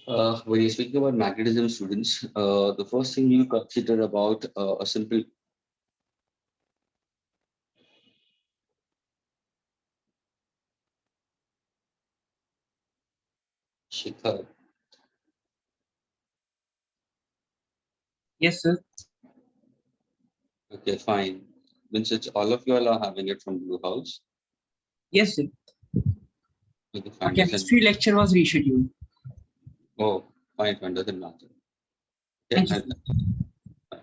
When you're speaking about magnetism students, the first thing you consider about a simple Shikhar. Yes, sir. Okay, fine. Means it's all of you all are having it from Blue House. Yes, sir. Okay, A fine. Doesn't chemistry lecture was rescheduled. oh fine, fine, doesn't matter. Okay, Thank you, sir.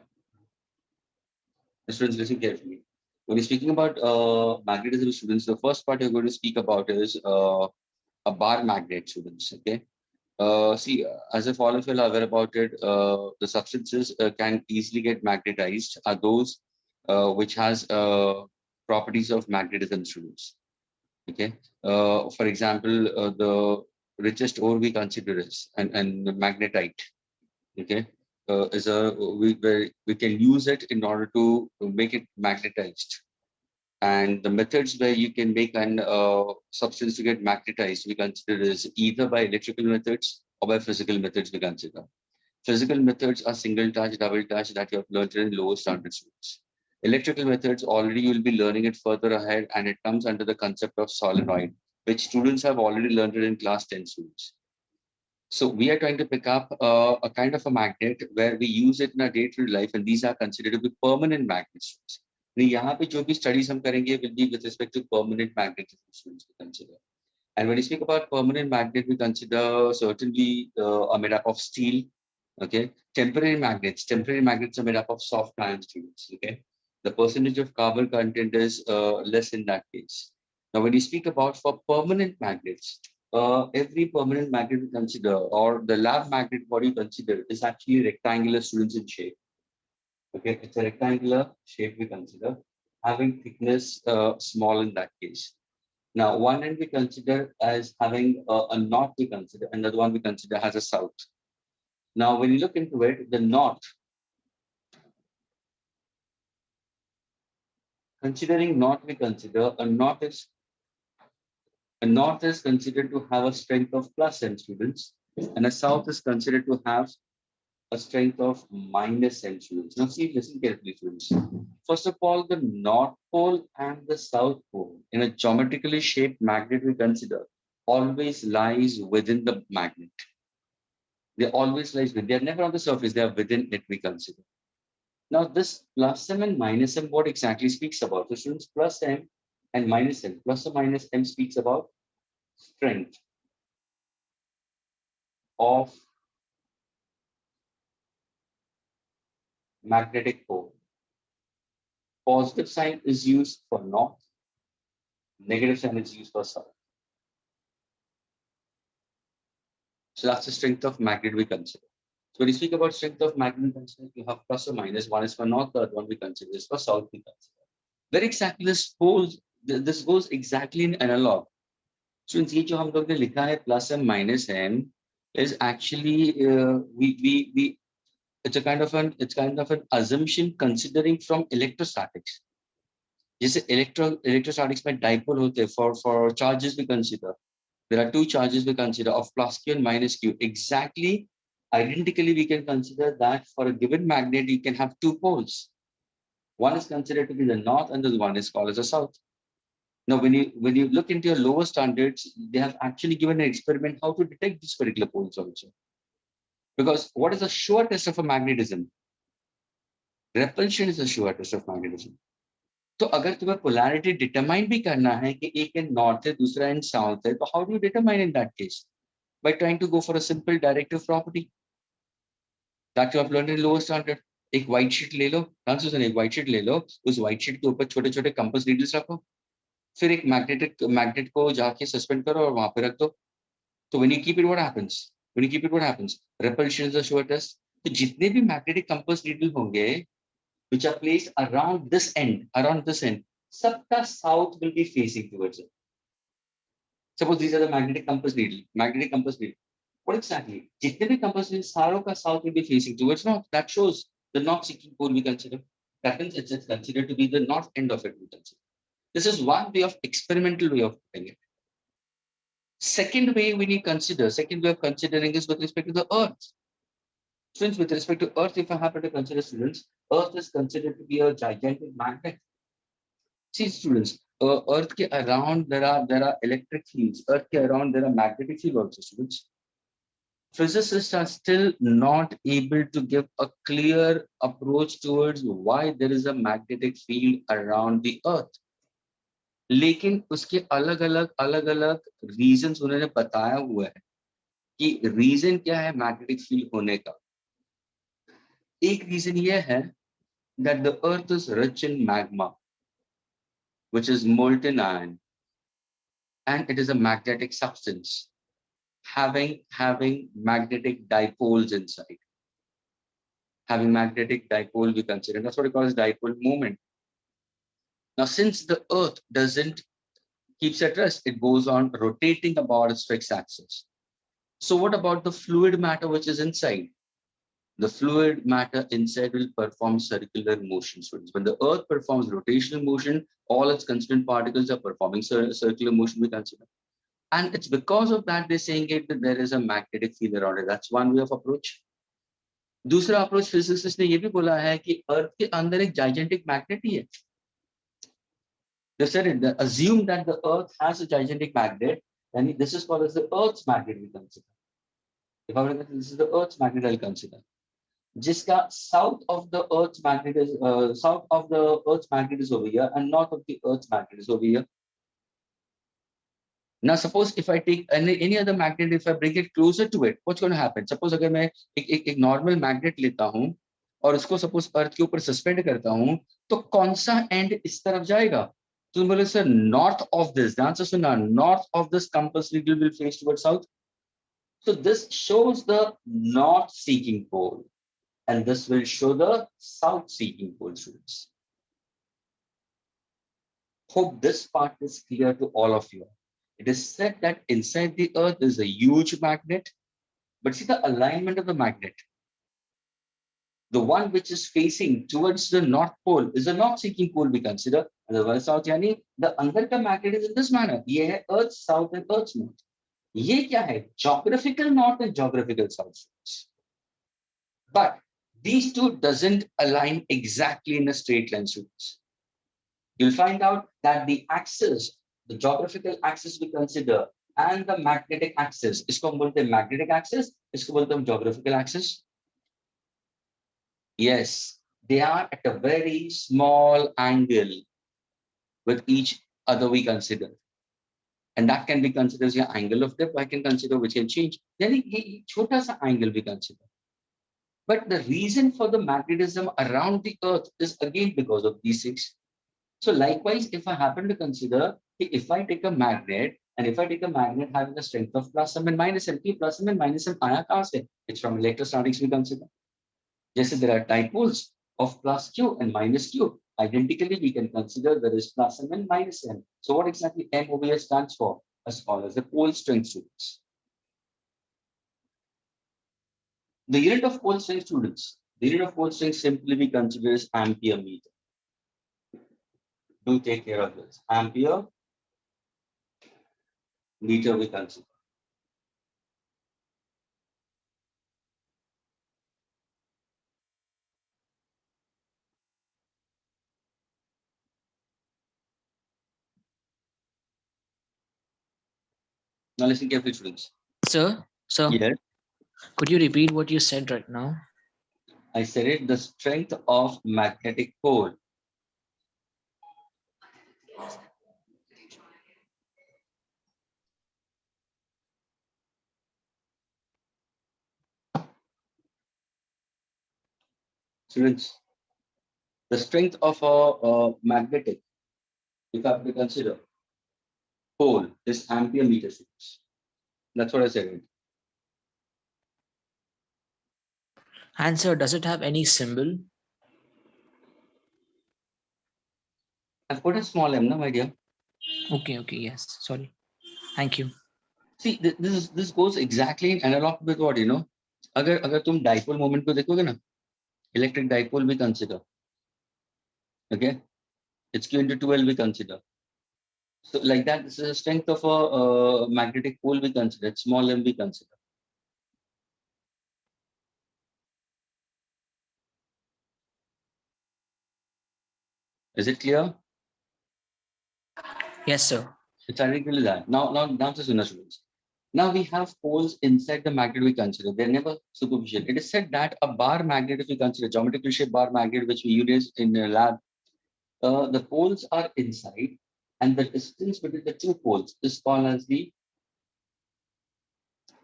students listen carefully. When you're speaking about magnetism students, the first part you're going to speak about is a bar magnet students. Okay. See, as if all of you are aware about it, the substances can easily get magnetized are those which has properties of magnetism students. Okay. For example, the richest ore we consider is and the magnetite. Okay. Is a where we can use it in order to make it magnetized. And the methods where you can make an substance to get magnetized, we consider is either by electrical methods or by physical methods we consider. Physical methods are single touch, double touch that you have learned in lower standard schools. Electrical methods already you will be learning it further ahead and it comes under the concept of solenoid, which students have already learned it in class 10 students. So we are trying to pick up a kind of a magnet where we use it in our day-to-day life, and these are considered to be permanent magnets. नहीं, यहाँ पे जो भी studies हम करेंगे will be with respect to permanent magnetism students we consider. And when we speak about permanent magnet, we consider certainly are made up of steel. Okay, temporary magnets are made up of soft iron students. Okay, the percentage of carbon content is less in that case. Now, when you speak about for permanent magnets, every permanent magnet we consider, or the lab magnet, what you consider is actually rectangular students in shape. Okay, it's a rectangular shape we consider, having thickness small in that case. Now, one end we consider as having a north we consider, another one we consider has a south. Now, when you look into it, the north, considering north we consider, a north is considered to have a strength of plus n students, and a south is considered to have a strength of minus n students. Now, see, listen carefully, students. First of all, the north pole and the south pole in a geometrically shaped magnet we consider always lies within the magnet. They always lies within. They are never on the surface. They are within it. We consider. Now, this plus m and minus m, what exactly speaks about? So, students, plus m and minus m, plus or minus m speaks about strength of magnetic pole. Positive sign is used for north. Negative sign is used for south. So that's the strength of magnet we consider. So when you speak about strength of magnet, you have plus or minus. One is for north, the other one we consider is for south. We consider. Very exactly this goes exactly in analog. So in ये जो हम लोग ने लिखा है plus and minus n is actually we it's kind of an assumption considering from electrostatics. जैसे electrostatics में dipole होते हैं for charges we consider. There are two charges we consider of plus q and minus q. Exactly, identically, we can consider that for a given magnet, you can have two poles. One is considered to be the north, and the one is called as the south. Now, when you look into your lower standards, they have actually given an experiment how to detect these particular poles also. Because what is a sure test of a magnetism? Repulsion is a sure test of magnetism. तो अगर तुम्हें polarity determine भी करना है कि एक end north है दूसरा end south है तो how do you determine in that case? By trying to go for a simple directive property that you have learned in lower standard. एक white sheet ले लो, ध्यान से सुनिए, एक white sheet ले लो, उस white sheet के ऊपर छोटे छोटे compass needles रखो, फिर एक magnet को जाके suspend करो और वहां पे रख दो. तो when you keep it, what happens? When you keep it, what happens? Repulsion is a sure test. तो जितने भी magnetic compass needle होंगे, which are placed around this end, सबका south will be facing towards it. Suppose these are the magnetic compass needle. What exactly? जितने भी compass needle सारों का south will be facing towards north. That shows the north-seeking pole we consider. That means it's considered to be the north end of it we consider. This is one way of experimental way of putting it. Second way second way of considering is with respect to the Earth. Since with respect to Earth, if I happen to consider students, Earth is considered to be a gigantic magnet. See, students, Earth ke around there are electric fields. Earth ke around there are magnetic field also, students. Physicists are still not able to give a clear approach towards why there is a magnetic field around the Earth. लेकिन उसके अलग अलग reasons उन्होंने बताया हुआ है कि reason क्या है मैग्नेटिक फील्ड होने का. एक रीजन ये है that the earth is rich in magma, which is molten iron, and it is a magnetic substance having magnetic dipoles inside. Having magnetic dipole we consider, that's what we call as dipole moment. Now, since the earth doesn't keeps at rest, it goes on rotating about its fixed axis. So what about the fluid matter which is inside? The fluid matter inside will perform circular motion. So when the earth performs rotational motion, all its constituent particles are performing circular motion, we consider. And it's because of that they're saying it that there is a magnetic field around it. That's one way of approach. दूसरा approach physicists ने ये भी बोला है कि earth के अंदर एक gigantic magnet ही है. They said it, they assume that the earth has a gigantic magnet, and this is called as the earth's magnet we consider. If I were to say this is the earth's magnet I'll consider. जिसका south of the earth's magnet is over here and north of the earth's magnet is over here. Now suppose if I take any other magnet, if I bring it closer to it, what's going to happen? Suppose अगर मैं एक normal magnet लेता हूँ और उसको suppose earth के ऊपर suspend करता हूँ, तो कौन सा end इस तरफ जाएगा? तो तुम बोले sir north of this. The answer is no. North of this compulsory will face towards south. So this shows the north seeking pole. And this will show the south-seeking pole, students. Hope this part is clear to all of you. It is said that inside the earth is a huge magnet, but see the alignment of the magnet. The one which is facing towards the north pole is a north-seeking pole we consider, and the south yani the अंदर का magnet is in this manner. ये है earth's south and earth's north. ये क्या है? Geographical north and geographical south. But these two doesn't align exactly in a straight line, students. You'll find out that the axis, the geographical axis we consider, and the magnetic axis, isko hum bolte magnetic axis, isko bolte hum geographical axis. Yes, they are at a very small angle with each other we consider. And that can be considered as your angle of depth. I can consider which can change. Then ye chota sa angle we consider. But the reason for the magnetism around the earth is again because of these six. So likewise, if I happen to consider, if I take a magnet and if I take a magnet having a strength of plus m and minus m, plus m and minus m आया कहाँ से? It's from electrostatics we consider. जैसे there are dipoles of plus q and minus q. Identically, we can consider there is plus m and minus m. So what exactly m over here stands for? As follows, the pole strength, students. The unit of pole strength, students. The unit of pole strength simply we consider as ampere meter. Do take care of this. Ampere meter we consider. Now listen carefully, students. Sir, Yes, could you repeat what you said right now? I said it, the strength of magnetic pole. Students, the strength of a magnetic, if I have to consider, pole is ampere meter, students. That's what I said. And sir, does it have any symbol? I've put a small m, no, my dear. Okay, yes. Sorry. Thank you. See, this goes exactly in analog with what, you know. अगर तुम dipole moment को देखोगे ना, electric dipole we consider. Okay, it's Q into 2L we consider. So like that, this is the strength of a magnetic pole we consider, small m we consider. Is it clear? Yes, sir. It's identical to that. Now, students. Now we have poles inside the magnet we consider. They're never superficial. It is said that a bar magnet, if we consider geometrically shaped bar magnet, which we use in the lab, the poles are inside, and the distance between the two poles is called as the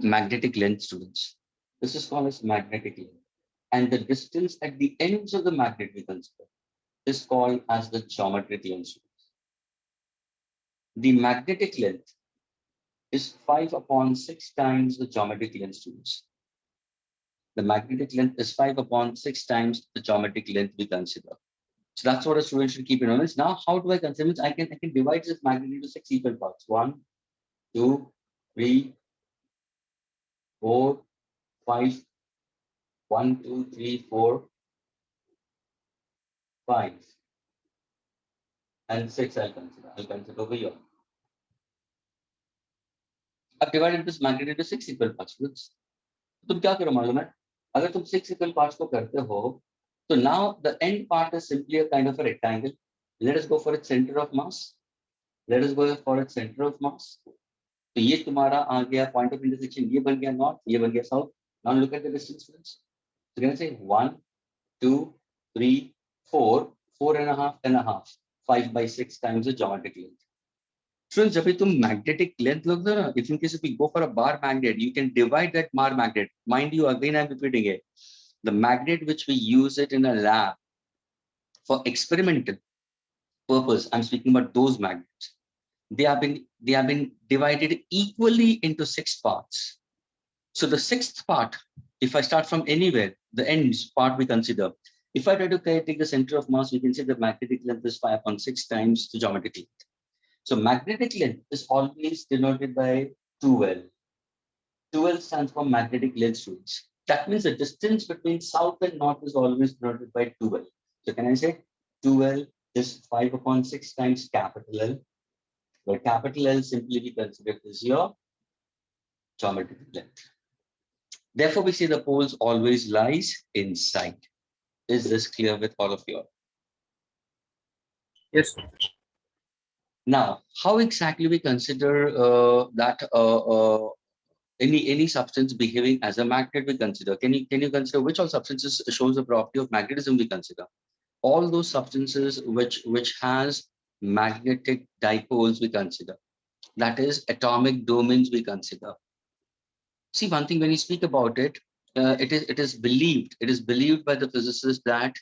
magnetic length, students. This is called as magnetic length. And the distance at the ends of the magnet we consider is called as the geometric length, students. The magnetic length is 5 upon 6 times the geometric length, students. The magnetic length is 5 upon 6 times the geometric length we consider. So that's what a student should keep in mind. Now, how do I consider it? I can divide this magnet into 6 equal parts. 1, 2, 3, 4, 5. 1, 2, 3, 4, 5. And 6 I'll consider over here. I've divided this magnet into 6 equal parts. तुम क्या करो मालूम है? अगर तुम 6 equal parts को करते हो, so now the end part is simply a kind of a rectangle. Let us go for its center of mass. Let us go for its center of mass. तो ये तुम्हारा आ गया point of intersection. ये बन गया north, ये बन गया south. Now look at the distance, friends. So can I say 1, 2, 3, 4, 4.5, 5 by 6 times the geometric length. Friends, जब भी तुम magnetic length लोग ना, if in case if we go for a bar magnet, you can divide that bar magnet. Mind you, again I'm repeating it. The magnet which we use it in a lab for experimental purpose, I'm speaking about those magnets. They have been divided equally into 6 parts. So the 6th part, if I start from anywhere, the ends part we consider. If I try to take the center of mass, we can say the magnetic length is 5 upon 6 times the geometric length. So magnetic length is always denoted by 2L. 2L stands for magnetic length, students. That means the distance between south and north is always denoted by 2L. So can I say 2L is 5 upon 6 times capital L, where capital L simply be considered as your geometric length. Therefore, we say the poles always lies inside. Is this clear with all of you? Yes. Now, how exactly we consider that any substance behaving as a magnet we consider? Can you consider which all substances shows the property of magnetism we consider? All those substances which has magnetic dipoles we consider. That is atomic domains we consider. See, one thing when you speak about it, it is believed by the physicists that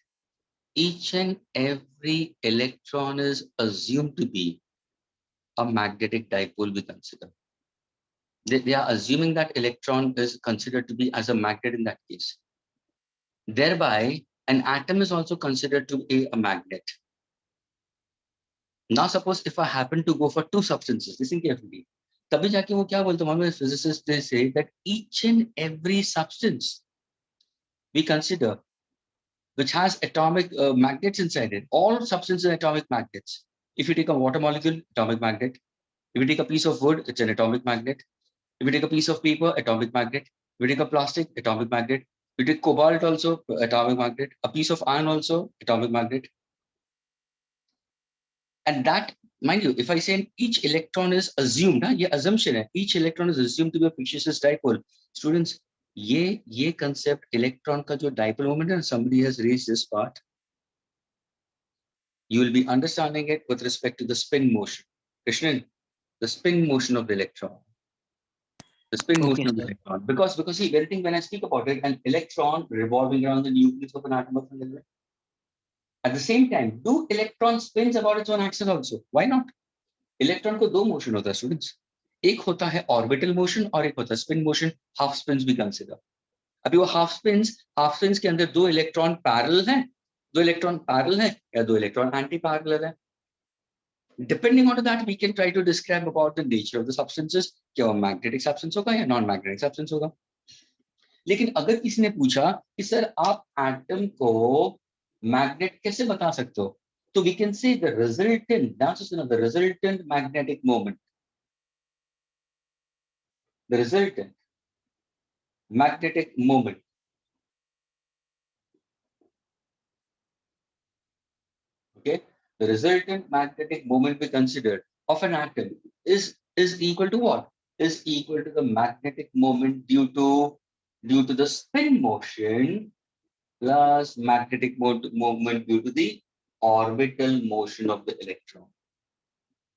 each and every electron is assumed to be a magnetic dipole we consider. They are assuming that electron is considered to be as a magnet in that case. Thereby, an atom is also considered to be a magnet. Now, suppose if I happen to go for two substances, listen carefully. तभी जाके वो क्या बोलते हैं, physicists they say that each and every substance we consider which has atomic magnets inside it, all substances are atomic magnets. If you take a water molecule, atomic magnet. If you take a piece of wood, it's an atomic magnet. If you take a piece of paper, atomic magnet. If you take a plastic, atomic magnet. If you take cobalt also, atomic magnet. A piece of iron also, atomic magnet. And that, mind you, if I say each electron is assumed, ये assumption है, each electron is assumed to be a fictitious dipole. Students, ये concept electron का जो dipole moment है, somebody has raised this part. You will be understanding it with respect to the spin motion. Krishnan, the spin motion of the electron. The spin motion of the electron. Because see, everything when I speak about it, an electron revolving around the nucleus of an atom of an element. At the same time, do electron spins about its own axis also? Why not? Electron को दो motion होता है students, एक होता है orbital motion और एक होता है स्पिन मोशन. हाफ स्पिन्स भी कंसीडर. अभी वो हाफ स्पिन्स के अंदर दो इलेक्ट्रॉन पैरेलल हैं या दो इलेक्ट्रॉन एंटी पैरेलल है. Depending on that we can try to describe about the nature of the substances, क्या वो मैग्नेटिक सब्सटेंस होगा या नॉन मैग्नेटिक सब्सटेंस होगा. लेकिन अगर किसी ने पूछा कि सर आप एटम को मैग्नेट कैसे बता सकते हो, So we can say the resultant, the resultant magnetic moment. The resultant magnetic moment. Okay, the resultant magnetic moment we considered of an atom is equal to what? Is equal to the magnetic moment due to the spin motion plus magnetic moment due to the orbital motion of the electron.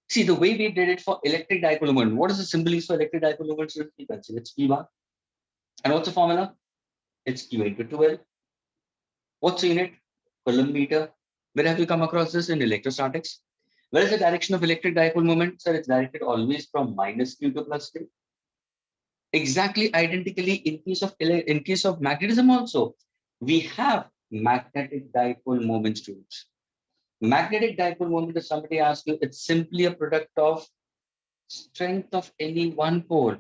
See, the way we did it for electric dipole moment, what is the symbol used for electric dipole moment? So we consider it's P bar. And what's the formula? It's Q into 12. What's the unit? Coulomb meter. Where have you come across this in electrostatics? Where is the direction of electric dipole moment? Sir, it's directed always from minus Q to plus Q. Exactly identically in case of magnetism also. We have magnetic dipole moment, students. Magnetic dipole moment, if somebody asks you, it's simply a product of strength of any one pole.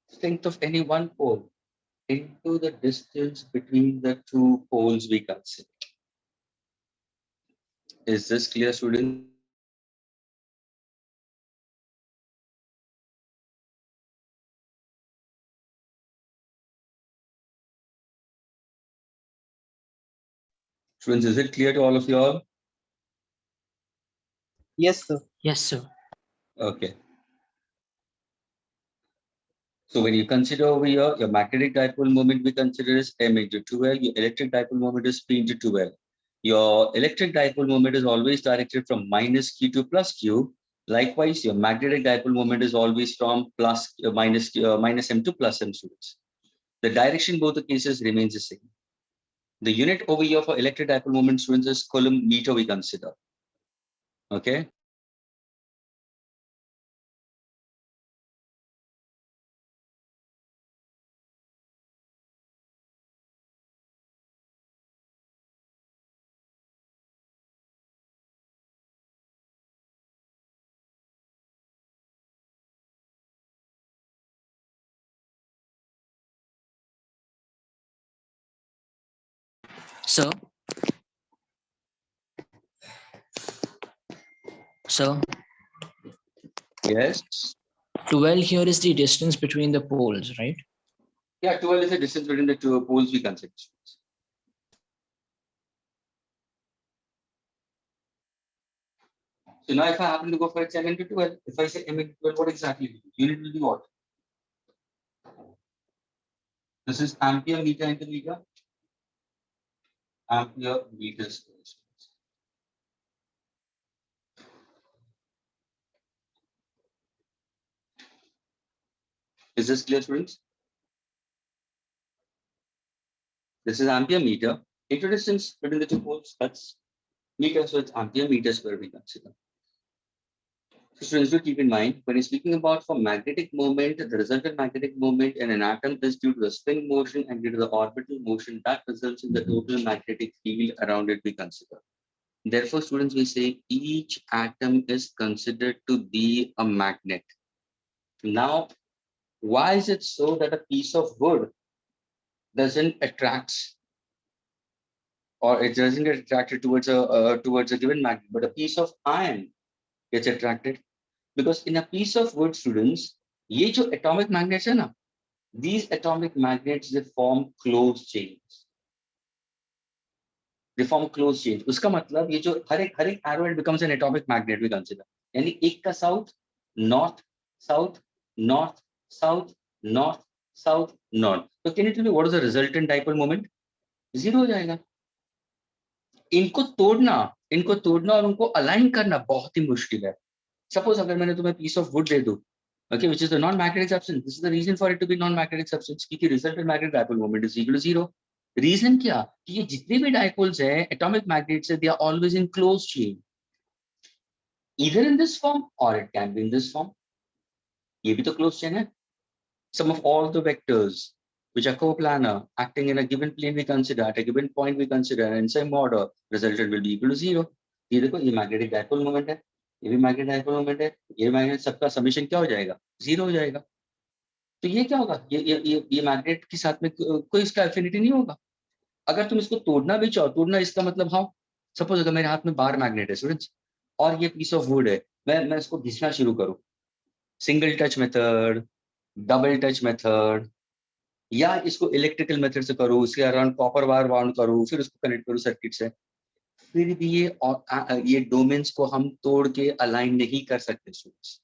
Strength of any one pole into the distance between the two poles we consider. Is this clear, students? Students, is it clear to all of you all? Yes, sir. Yes, sir. Okay. So when you consider over here, your magnetic dipole moment we consider is M into 2L, your electric dipole moment is P into 2L. Your electric dipole moment is always directed from minus Q to plus Q. Likewise, your magnetic dipole moment is always from minus M to plus M, students. The direction both the cases remains the same. The unit over here for electric dipole moment, students, is Coulomb meter we consider. Okay. So, Yes. 12 here is the distance between the poles, right? Yeah, 12 is the distance between the two poles we consider. So now if I happen to go for M into 12, if I say M into 12, what exactly? Unit will be what? This is ampere meter into meter. Ampere meter square. Is this clear, students? This is ampere meter. Into distance between the two poles, that's meter, so it's ampere meter square we consider. So students, do keep in mind, when you're speaking about for magnetic moment, the resultant magnetic moment in an atom is due to the spin motion and due to the orbital motion that results in the total magnetic field around it we consider. Therefore, students, we say each atom is considered to be a magnet. Now, why is it so that a piece of wood doesn't attract, or it doesn't get attracted towards a given magnet, but a piece of iron gets attracted? Because in a piece of wood, students, ये जो atomic magnets है ना, these atomic magnets, they form closed chains. They form closed chains. उसका मतलब ये जो हर एक arrow it becomes an atomic magnet we consider. यानी एक का south, north, south, north, south, north, south, north. So can you tell me what is the resultant dipole moment? Zero हो जाएगा. इनको तोड़ना और उनको अलाइन करना बहुत ही मुश्किल है. Suppose अगर मैंने तुम्हें piece of wood दे दूं, okay, which is the non-magnetic substance. This is the reason for it to be non-magnetic substance. क्योंकि resultant magnetic dipole moment is equal to zero. Reason क्या? कि ये जितने भी dipoles हैं, atomic magnets हैं, they are always in closed chain. Either in this form or it can be in this form. ये भी तो closed chain है. Some of all the vectors which are coplanar acting in a given plane we consider at a given point we consider and in same order, resultant will be equal to zero. ये देखो ये magnetic dipole moment है, ये भी magnetic dipole moment है, ये magnet सबका summation क्या हो जाएगा? Zero हो जाएगा. तो ये क्या होगा? ये magnet के साथ में कोई इसका affinity नहीं होगा. अगर तुम इसको तोड़ना भी चाहो, तोड़ना इसका मतलब हाँ, सपोज अगर मेरे हाथ में बार मैग्नेट है स्टूडेंट्स, और ये पीस ऑफ वुड है, मैं इसको घिसना शुरू करूं, single touch method, double touch method, या इसको इलेक्ट्रिकल मेथड से करूं, उसके अराउंड कॉपर वायर बाउंड करूं, फिर उसको कनेक्ट करूं सर्किट से, फिर भी ये डोमेन्स को हम तोड़ के अलाइन नहीं कर सकते स्टूडेंट्स।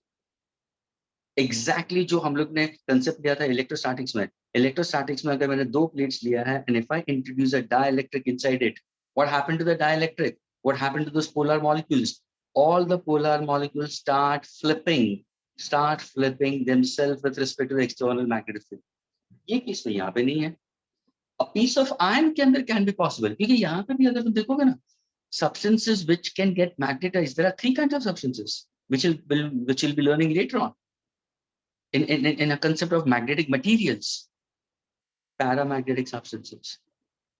एग्जैक्टली जो हम लोग ने कंसेप्ट लिया था इलेक्ट्रोस्टैटिक्स में, इलेक्ट्रोस्टैटिक्स में अगर मैंने दो प्लेट्स लिया है and if I introduce a dielectric inside it, what happened to the dielectric, what happened to those polar molecules, all the polar molecules start flipping themselves with respect to the external magnetic field. ये किस में यहाँ पे नहीं है। A piece of iron के अंदर can be possible, क्योंकि यहाँ पे भी अगर तुम देखोगे ना, substances which can get magnetized, there are three kinds of substances which will be learning later on in a concept of magnetic materials: paramagnetic substances,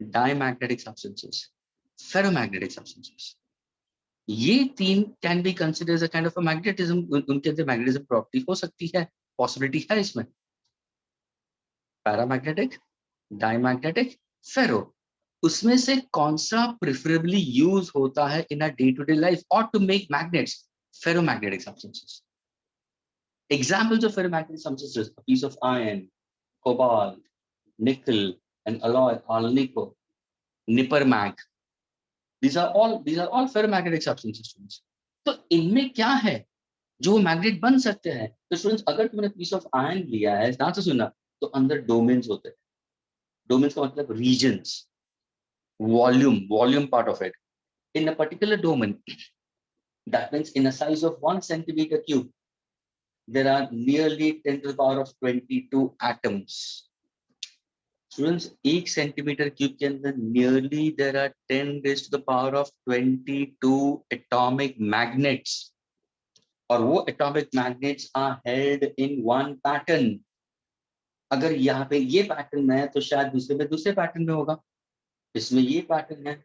diamagnetic substances, ferromagnetic substances. ये तीन can be consider as a kind of a magnetism, उनके अंदर magnetism property हो सकती है, possibility है इसमें। Paramagnetic, diamagnetic, फेरो, उसमें से कौन सा प्रेफरेबली यूज होता है in a day to day life और to make magnets? Ferromagnetic substances. Examples of ferromagnetic substances: a piece of iron, cobalt, nickel, and alloy alnico, nippermag. These are all ferromagnetic substances. तो इनमें क्या है जो magnet बन सकते हैं? तो स्टूडेंट्स, अगर तुमने पीस ऑफ आयरन लिया है, ध्यान से सुनना, तो अंदर डोमेन्स होते हैं। डोमेन्स का मतलब regions, volume part of it. In a particular domain, that means in a size of 1 centimeter cube, there are nearly 10 to the power of 22 atoms. Students, 1 centimetre cube के अंदर nearly there are 10 raised to the power of 22 atomic magnets, और वो atomic magnets are held in one pattern. अगर यहाँ पे ये pattern में है तो शायद दूसरे में दूसरे पैटर्न में होगा, इसमें ये पैटर्न है,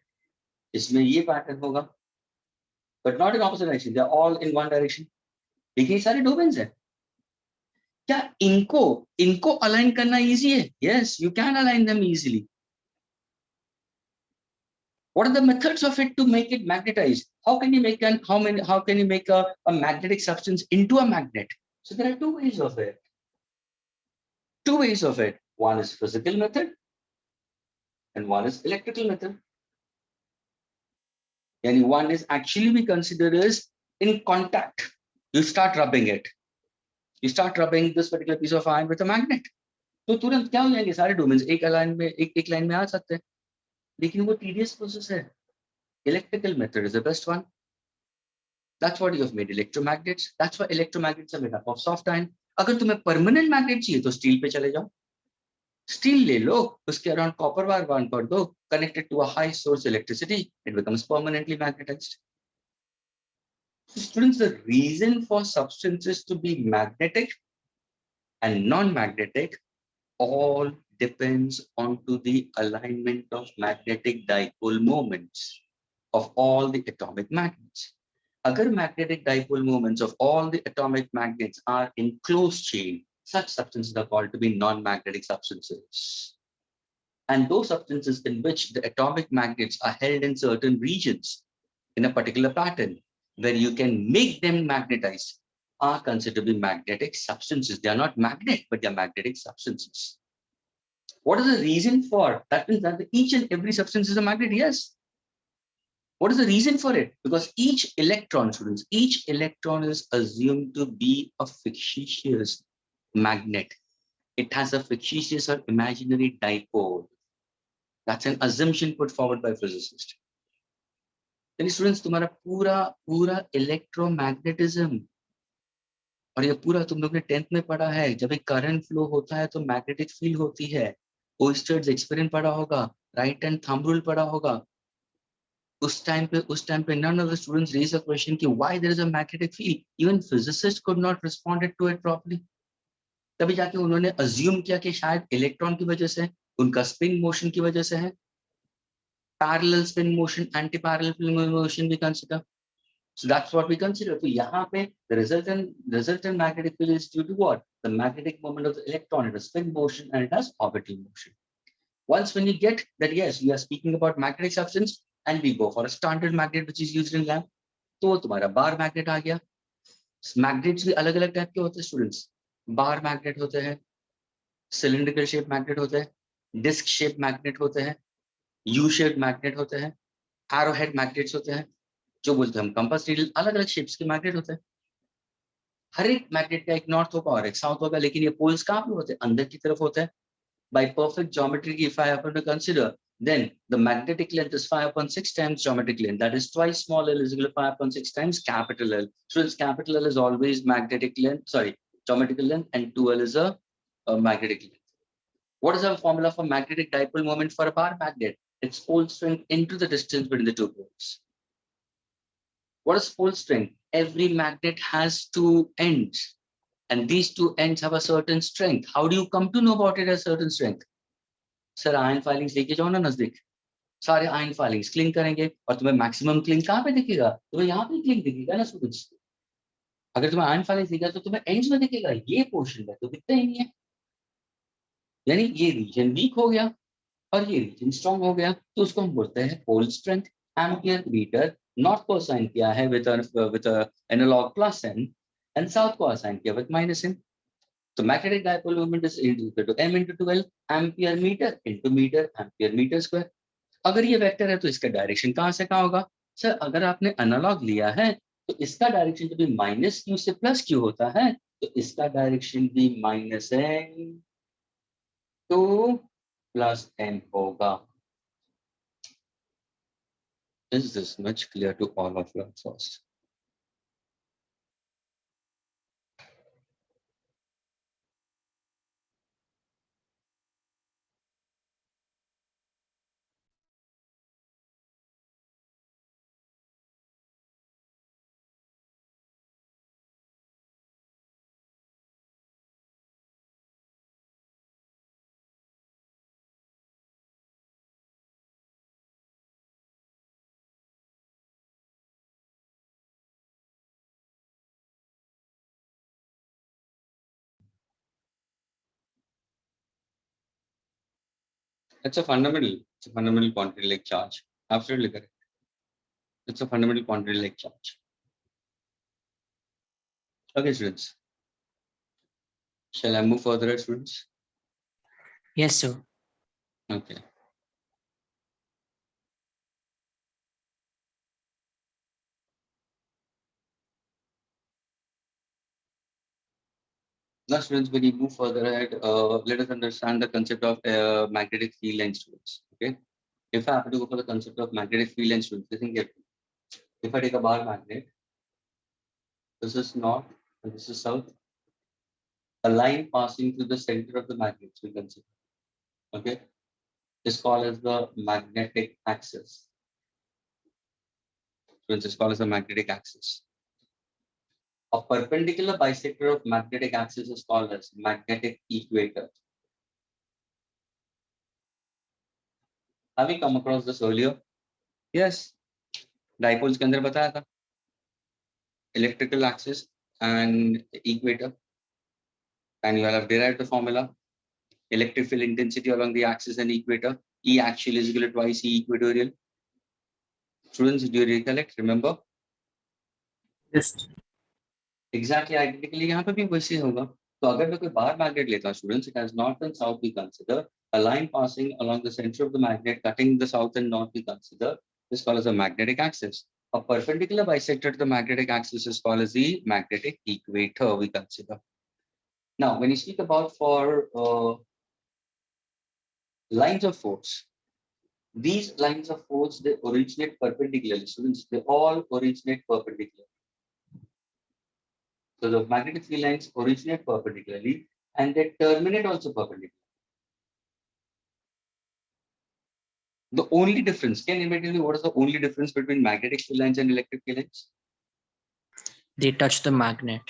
इसमें ये पैटर्न होगा, but not in opposite direction, they are all in one direction. देखिए, सारे डोमेन्स हैं। क्या इनको अलाइन करना इजी है? Yes, you can align them easily. What are the methods of it to make it magnetized? How can you make a magnetic substance into a magnet? So there are two ways of it. One is physical method and one is electrical method. And one is actually be considered as in contact. You start rubbing it. You start rubbing this particular piece of iron with a magnet. तो तुरंत क्या हो जाएंगे? सारे domains एक line में आ सकते हैं, लेकिन वो tedious process है। Electrical method is the best one. That's what you have made electromagnets. That's why electromagnets are made up of soft iron. अगर तुम्हें परमानेंट मैग्नेट चाहिए तो स्टील पे चले जाओ, स्टील ले लो, उसके अराउंड कॉपर वायर बाउंड कर दो, connected to a high source electricity, it becomes permanently magnetized. So students, the reason for substances to be magnetic and non-magnetic all depends onto the alignment of magnetic dipole moments of all the atomic magnets. Agar magnetic dipole moments of all the atomic magnets are in close chain, such substances are called to be non-magnetic substances. And those substances in which the atomic magnets are held in certain regions in a particular pattern where you can make them magnetized are considered to be magnetic substances. They are not magnet, but they are magnetic substances. What is the reason for that? Means that each and every substance is a magnet, yes. What is the reason for it? Because each electron, students, each electron is assumed to be a fictitious magnet. It has a fictitious or imaginary dipole. That's an assumption put forward by physicists. Then students, तुम्हारा पूरा electromagnetism, और ये पूरा तुम लोग ने 10th में पढ़ा है, जब एक करंट फ्लो होता है तो मैग्नेटिक फील्ड होती है। ओयस्टर्स एक्सपेरिमेंट पढ़ा होगा, राइट हैंड थंब रूल पढ़ा होगा। उस टाइम पे none of the students raised a question कि why there is a magnetic field. Even physicists could not respond to it properly. तभी जाके उन्होंने assume किया कि शायद इलेक्ट्रॉन की वजह से, उनका स्पिन मोशन की वजह से है। Parallel spin motion, anti parallel spin motion भी consider, so that's what we consider. तो यहाँ पे the resultant magnetic field is due to what? The magnetic moment of the electron. It has spin motion and it has orbital motion. Once when you get that, yes, we are speaking about magnetic substance and we go for a standard magnet which is used in lamp, तो तुम्हारा bar magnet आ गया. Magnets भी अलग अलग type के होते हैं students. Bar magnet होते हैं, सिलिंड्रिकल शेप मैग्नेट होते हैं, डिस्क शेप मैग्नेट होते हैं, यू शेप मैग्नेट होते हैं, एरो हेड मैग्नेट्स होते हैं, जो बोलते हैं हम कंपास नीडल. अलग अलग शेप्स के मैग्नेट होते हैं. हर एक मैग्नेट का एक नॉर्थ होगा और एक साउथ होगा, लेकिन ये पोल्स कहाँ पे होते हैं? अंदर की तरफ होते हैं. By perfect geometry, if I happen to consider, then the magnetic length is 5/6 times geometric length. That is twice small l is equal to 5/6 times capital L. So its capital L is always magnetic length, sorry, geometrical length, and 2L is a magnetic length. What is our formula for magnetic dipole moment for a bar magnet? It's pole strength into the distance between the two poles. What is pole strength? Every magnet has two ends. And these two ends have a certain strength. How do you come to know about it as certain strength? Sir, iron filings लेके जाओ ना नजदीक. सारे iron filings cling करेंगे और तुम्हें maximum cling कहाँ पे दिखेगा? तुम्हें यहाँ पे क्लिंग दिखेगा ना स्टूडेंट्स. अगर तुम्हें iron filings दिखेगा तो तुम्हें ends में दिखेगा. ये पोर्शन में तो दिखता ही नहीं है. यानी ये रीजन वीक हो गया और ये रीजन स्ट्रॉन्ग हो गया, तो उसको हम बोलते हैं pole strength. Ampere metre north को असाइन किया है with analogue plus N and south को असाइन किया with minus N. So magnetic dipole moment is equal to m into 12 ampere meter ampere meter square. अगर ये वेक्टर है तो इसका डायरेक्शन कहाँ से कहाँ होगा? सर अगर आपने एनालॉग लिया है तो इसका डायरेक्शन जब भी माइनस क्यू से प्लस क्यू होता है तो इसका डायरेक्शन भी minus N to plus N होगा. Is this much clear to all of you first? It's a fundamental quantity-like charge. Absolutely correct. It's a fundamental quantity-like charge. Okay, students. Shall I move further, students? Yes, sir. Okay. Now, students, when you move further ahead, let us understand the concept of magnetic field lines, students. Okay. If I happen to go for the concept of magnetic field lines, students, listen carefully. If I take a bar magnet, this is north and this is south. A line passing through the center of the magnet, we consider. Okay. Is called as the magnetic axis. Students, it's called as the magnetic axis. A perpendicular bisector of magnetic axis is called as magnetic equator. Have we come across this earlier? Yes. Dipoles के अंदर बताया था. Electrical axis and equator. And you will have derived the formula. Electric field intensity along the axis and equator. E axial is equal to twice E equatorial. Students, do you recollect? Remember? Yes. Exactly identically यहाँ पे भी वैसे होगा. तो अगर मैं कोई बाहर magnet लेता हूँ, students, it has north and south we consider. A line passing along the center of the magnet, cutting the south and north we consider. This is called as a magnetic axis. A perpendicular bisector to the magnetic axis is called as the magnetic equator we consider. Now, when you speak about for lines of force, these lines of force, they originate perpendicularly. Students, they all originate perpendicularly. So the magnetic field lines originate perpendicularly and they terminate also perpendicularly. The only difference, can you tell me what is the only difference between magnetic field lines and electric field lines? They touch the magnet.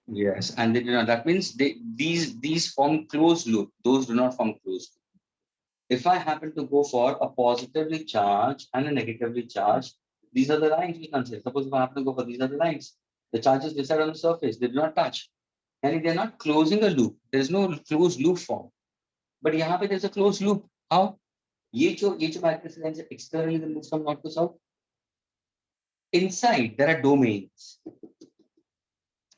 Yes, and they do not. That means these form closed loop. Those do not form closed loop. If I happen to go for a positively charged and a negatively charged, these are the lines we consider. Suppose if I happen to go for these are the lines. The charges decide on the surface. They do not touch. And they're not closing a loop. There is no closed loop form. but यहाँ पे there's a closed loop. How? ये जो magnetic field lines externally they move from north to south. Inside there are domains.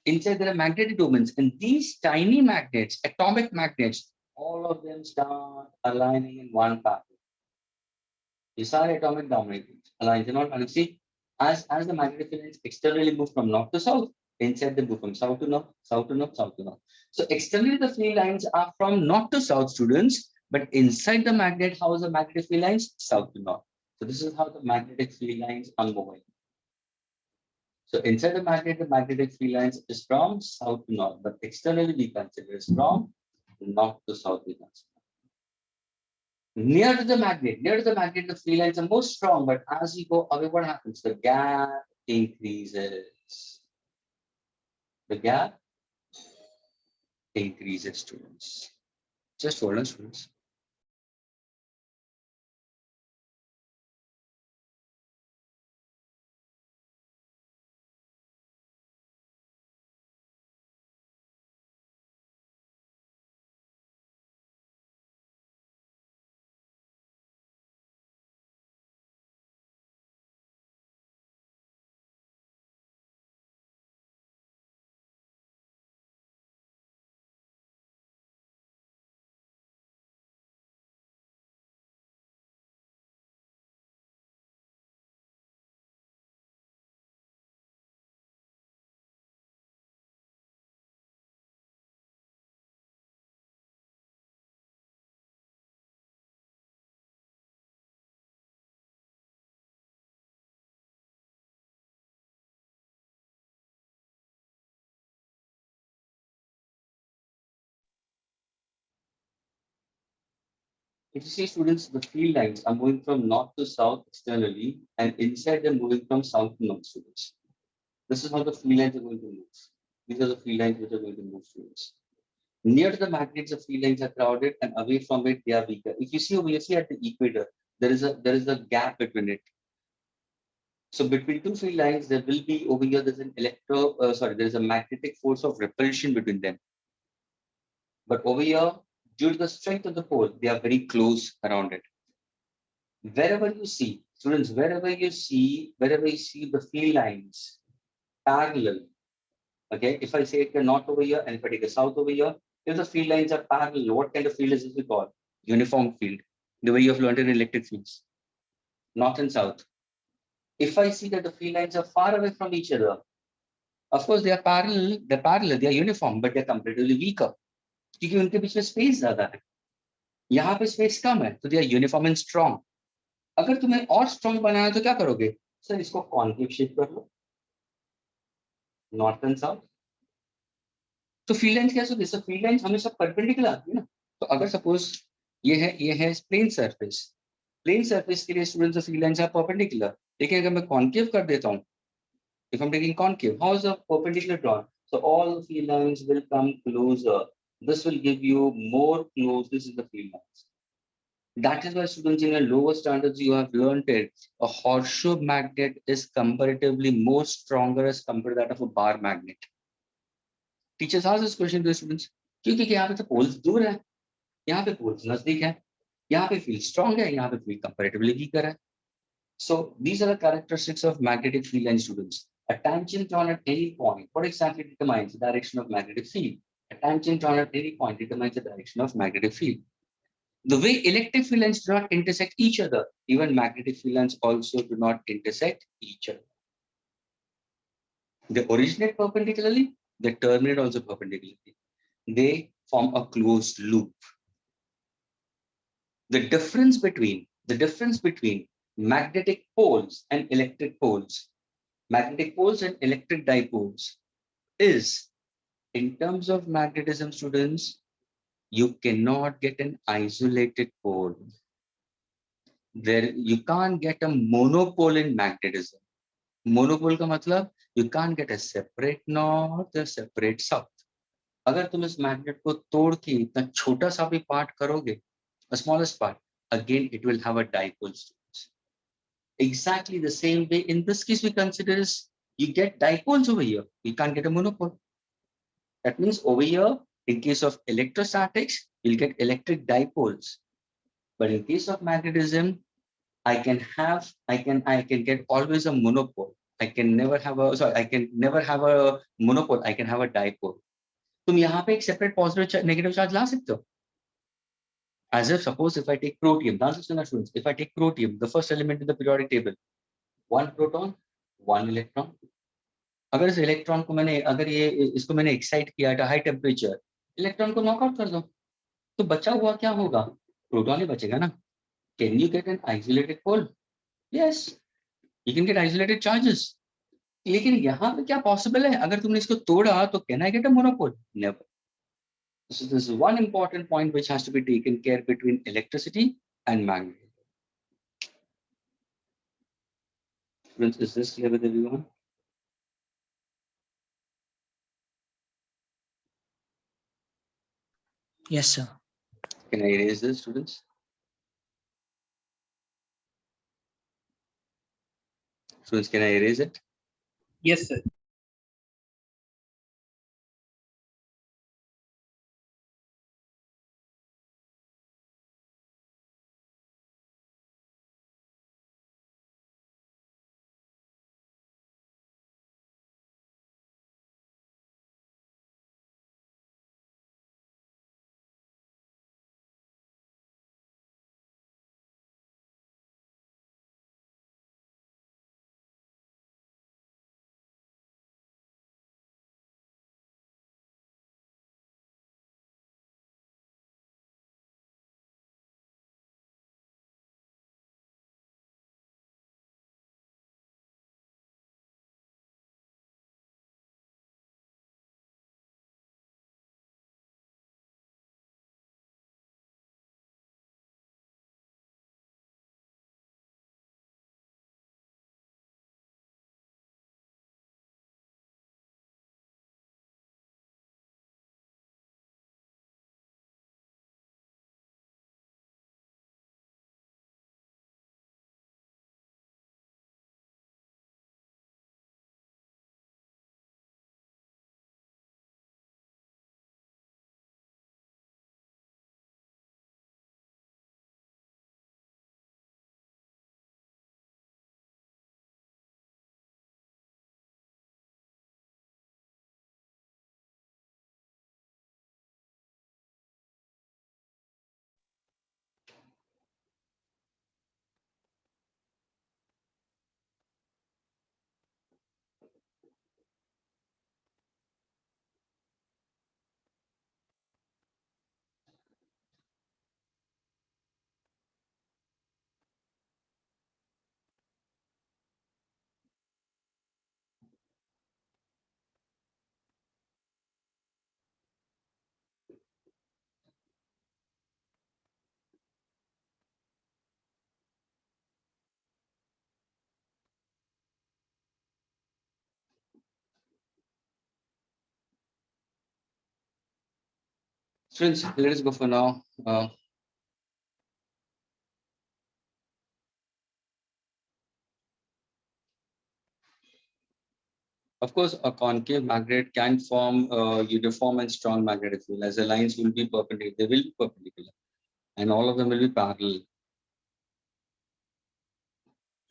Inside there are magnetic domains, and these tiny magnets, atomic magnets, all of them start aligning in one pattern. These are atomic dominations aligned in one pattern. See, as the magnetic field lines externally move from north to south, inside they move from south to north, south to north, south to north. So externally the field lines are from north to south, students, but inside the magnet, how is the magnetic field lines? South to north. So this is how the magnetic field lines are moving. So inside the magnetic field lines is from south to north, but externally we consider is from north to south. We consider. Near to the magnet, the field lines are more strong, but as you go away, what happens? The gap increases. The gap increases, students. Just hold on, students. If you see, students, the field lines are moving from north to south externally, and inside they're moving from south to north, students. This is how the field lines are going to move. These are the field lines which are going to move, students. Near to the magnets, the field lines are crowded, and away from it, they are weaker. If you see over here, see at the equator, there is a gap between it. So between two field lines, there will be over here, there's an there is a magnetic force of repulsion between them. But over here, due to the strength of the pole, they are very close around it. Wherever you see, students, wherever you see the field lines parallel, okay, if I say it north over here and if I take a south over here, if the field lines are parallel, what kind of field is this we call? Uniform field, the way you have learned in electric fields, north and south. If I see that the field lines are far away from each other, of course they are parallel, they are uniform, but they're comparatively weaker. क्योंकि उनके बीच में space ज्यादा है, यहाँ पे space कम है, तो they are uniform and strong. अगर तुम्हें और स्ट्रॉन्ग बनाना है तो क्या करोगे? सर इसको कॉन्केव शेप कर लो, नॉर्थ एंड साउथ. तो फील्ड लाइंस कैसे होती है? सर फील्ड लाइंस हमेशा परपेंडिकुलर आती है ना. तो अगर सपोज ये है प्लेन सरफेस के लिए students field lines are perpendicular. लेकिन अगर मैं कॉन्केव कर देता हूँ, if I'm taking concave, how is the perpendicular drawn? So all the field lines will come closer. This will give you more close. This is the field lines. That is why students in your lower standards you have learned it. A horseshoe magnet is comparatively more stronger as compared to that of a bar magnet. Teachers ask this question to the students. क्योंकि यहाँ पे तो poles दूर है, यहाँ पे poles नजदीक है, यहाँ पे field strong है, यहाँ पे field comparatively weaker है. So these are the characteristics of magnetic field line, students. A tangent drawn at any point, what exactly determines the direction of magnetic field? A tangent drawn at any point determines the direction of magnetic field. The way electric field lines do not intersect each other, even magnetic field lines also do not intersect each other. They originate perpendicularly, they terminate also perpendicularly. They form a closed loop. The difference between magnetic poles and electric poles, is, in terms of magnetism, students, you cannot get an isolated pole. You can't get a monopole in magnetism. Monopole का मतलब you can't get a separate north, a separate south. अगर तुम इस magnet को तोड़ के इतना छोटा सा भी part करोगे, a smallest part, again it will have a dipole. Exactly the same way in this case we consider is you get dipoles over here, you can't get a monopole. That means over here In case of electrostatics, you'll get electric dipoles. But in case of magnetism, I can get always a monopole. I can never have a monopole. I can have a dipole. तुम यहाँ पे एक separate positive negative charge ला सकते हो. As if suppose if I take protium, students, if I take protium, the first element in the periodic table, one proton, one electron. अगर इस electron को इसको मैंने एक्साइट किया एट हाई टेम्परेचर, इलेक्ट्रॉन को knockout कर दो, तो बचा हुआ क्या होगा? प्रोटॉन ही बचेगा ना. Can you get an isolated pole? Yes, you can get isolated charges. लेकिन यहाँ पे क्या पॉसिबल है? अगर तुमने इसको तोड़ा तो can I get a monopole? Never. So this is one important point which has to be taken care between electricity and magnetism. Friends, is this clear with everyone? Yes, sir. Can I erase this, students? Students, can I erase it? Yes, sir. Students, let us go for now. Of course, a concave magnet can form a uniform and strong magnetic field, as the lines will be perpendicular. They will be perpendicular, and all of them will be parallel.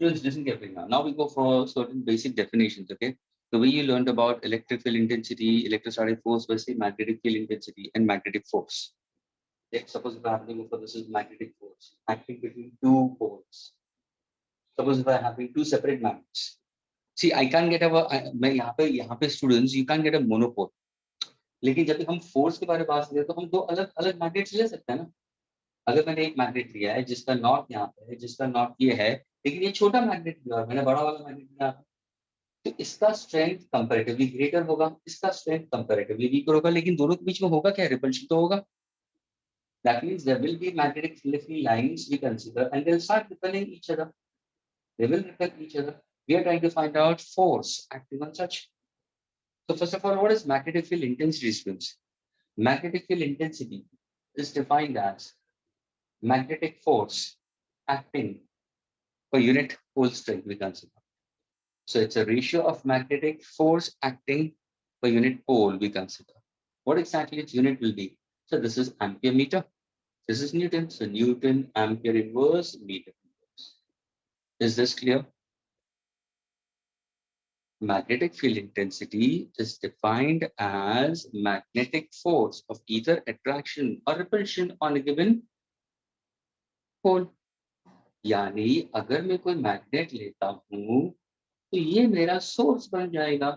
Students, listen carefully now. Now we go for certain basic definitions. Okay, the way you learned about electric field intensity, electrostatic force versus magnetic field intensity, and magnetic force. Let's suppose if I'm having for this is magnetic force acting between two poles. Suppose if I'm having two separate magnets. See, I can't get मैं यहाँ पे students, you can't get a monopole. लेकिन जब हम force के बारे में बात करते हैं तो हम दो अलग अलग मैग्नेट्स ले सकते हैं ना. अगर मैंने एक मैग्नेट लिया है जिसका नॉट यहाँ पे है, जिसका नॉट ये है, लेकिन ये छोटा मैग्नेट लिया है, मैंने बड़ा वाला मैग्नेट लिया, तो इसका स्ट्रेंथ कंपैरेटिवली ग्रेटर होगा, इसका स्ट्रेंथ कंपैरेटिवली वीकर होगा, लेकिन दोनों के बीच में होगा क्या? रिपल्शन तो होगा. That means there will be magnetic field lines we consider and they'll start repelling each other. They will repel each other. We are trying to find out force acting on such. So first of all, what is magnetic field intensity, students? Magnetic field intensity is defined as magnetic force acting per unit pole strength, we consider. So it's a ratio of magnetic force acting per unit pole, we consider. what exactly its unit will be? So this is ampere meter. This is Newton. So Newton ampere inverse meter inverse. Is this clear? Magnetic field intensity is defined as magnetic force of either attraction or repulsion on a given pole. यानी अगर मैं कोई magnet लेता हूं तो ये मेरा source बन जाएगा.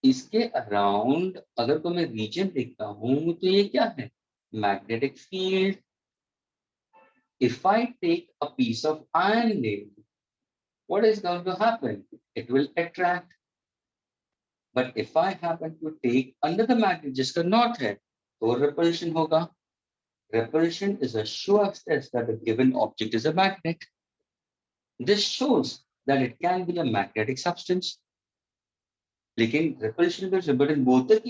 इसके अराउंड अगर कोई मैं रीजन देखता हूं तो ये क्या है? Magnetic field. If I take a piece of iron nail, what is going to happen? It will attract. But if I happen to take another magnet जिसका नॉट है तो repulsion होगा. Repulsion is a sure test that a given object is a magnet. This shows that it can be a magnetic substance. लेकिन repulsion will be, but in both the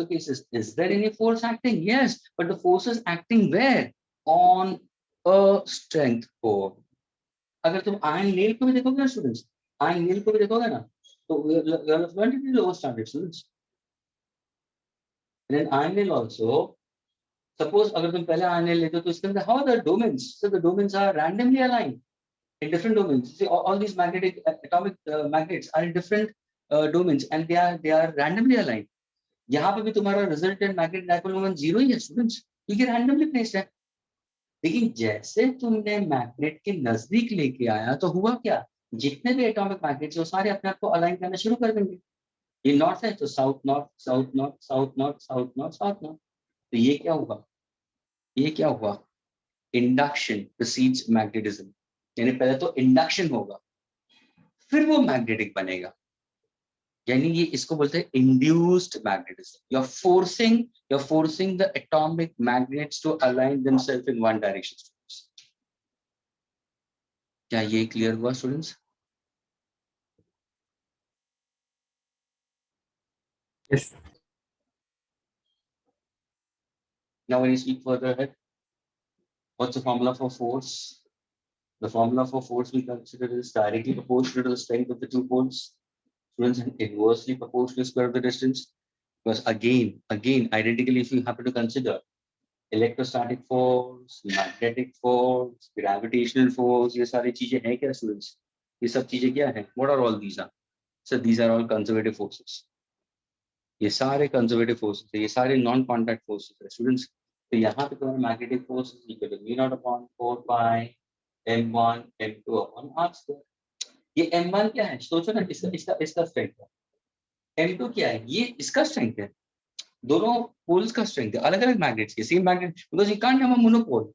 cases, is there any force acting? Yes, but the force is acting where? On a strength core. अगर तुम iron nail को भी देखोगे ना students, iron nail को भी देखोगे ना, तो you have learned it in lower standard students. And in iron nail also, suppose अगर तुम पहले iron nail लेते हो तो इसके अंदर how are the domains? So the domains are randomly aligned in different domains. See, all these magnetic atomic magnets are in different domains and they are randomly aligned. यहाँ पे भी तुम्हारा resultant magnetic dipole moment 0 ही है students, क्योंकि randomly placed है. लेकिन जैसे तुमने मैग्नेट के नजदीक लेके आया तो हुआ क्या? जितने भी एटॉमिक मैग्नेट्स वो सारे अपने आप को अलाइन करना शुरू कर देंगे. ये नॉर्थ है तो south north, south north, south north, south north, south north. तो ये क्या हुआ? ये क्या हुआ? Induction precedes magnetism. यानी पहले तो इंडक्शन होगा फिर वो मैग्नेटिक बनेगा. यानी ये इसको बोलते हैं induced magnetism. You are forcing the atomic magnets to align themselves in one direction. क्या ये क्लियर हुआ students? Yes. Now when you speak further ahead, what's the formula for force? The formula for force we consider is directly proportional to the strength of the two poles. Students, and inversely proportional to the square of the distance. Because again, identically, if you happen to consider electrostatic force, magnetic force, gravitational force, ये सारी चीजें हैं क्या students? ये सब चीजें क्या हैं? What are all these? So these are all conservative forces. ये सारे conservative forces है, ये सारे non-contact forces है students. तो यहाँ पे तुम्हारा magnetic force is equal to mu naught upon 4 pi m1 m2 upon r square. ये m1 क्या है? सोचो ना, इसका स्ट्रेंथ है. m2 क्या है? ये इसका स्ट्रेंथ है. दोनों पोल्स का स्ट्रेंथ है, अलग अलग मैग्नेट्स के, same magnet, because you can't have a monopole.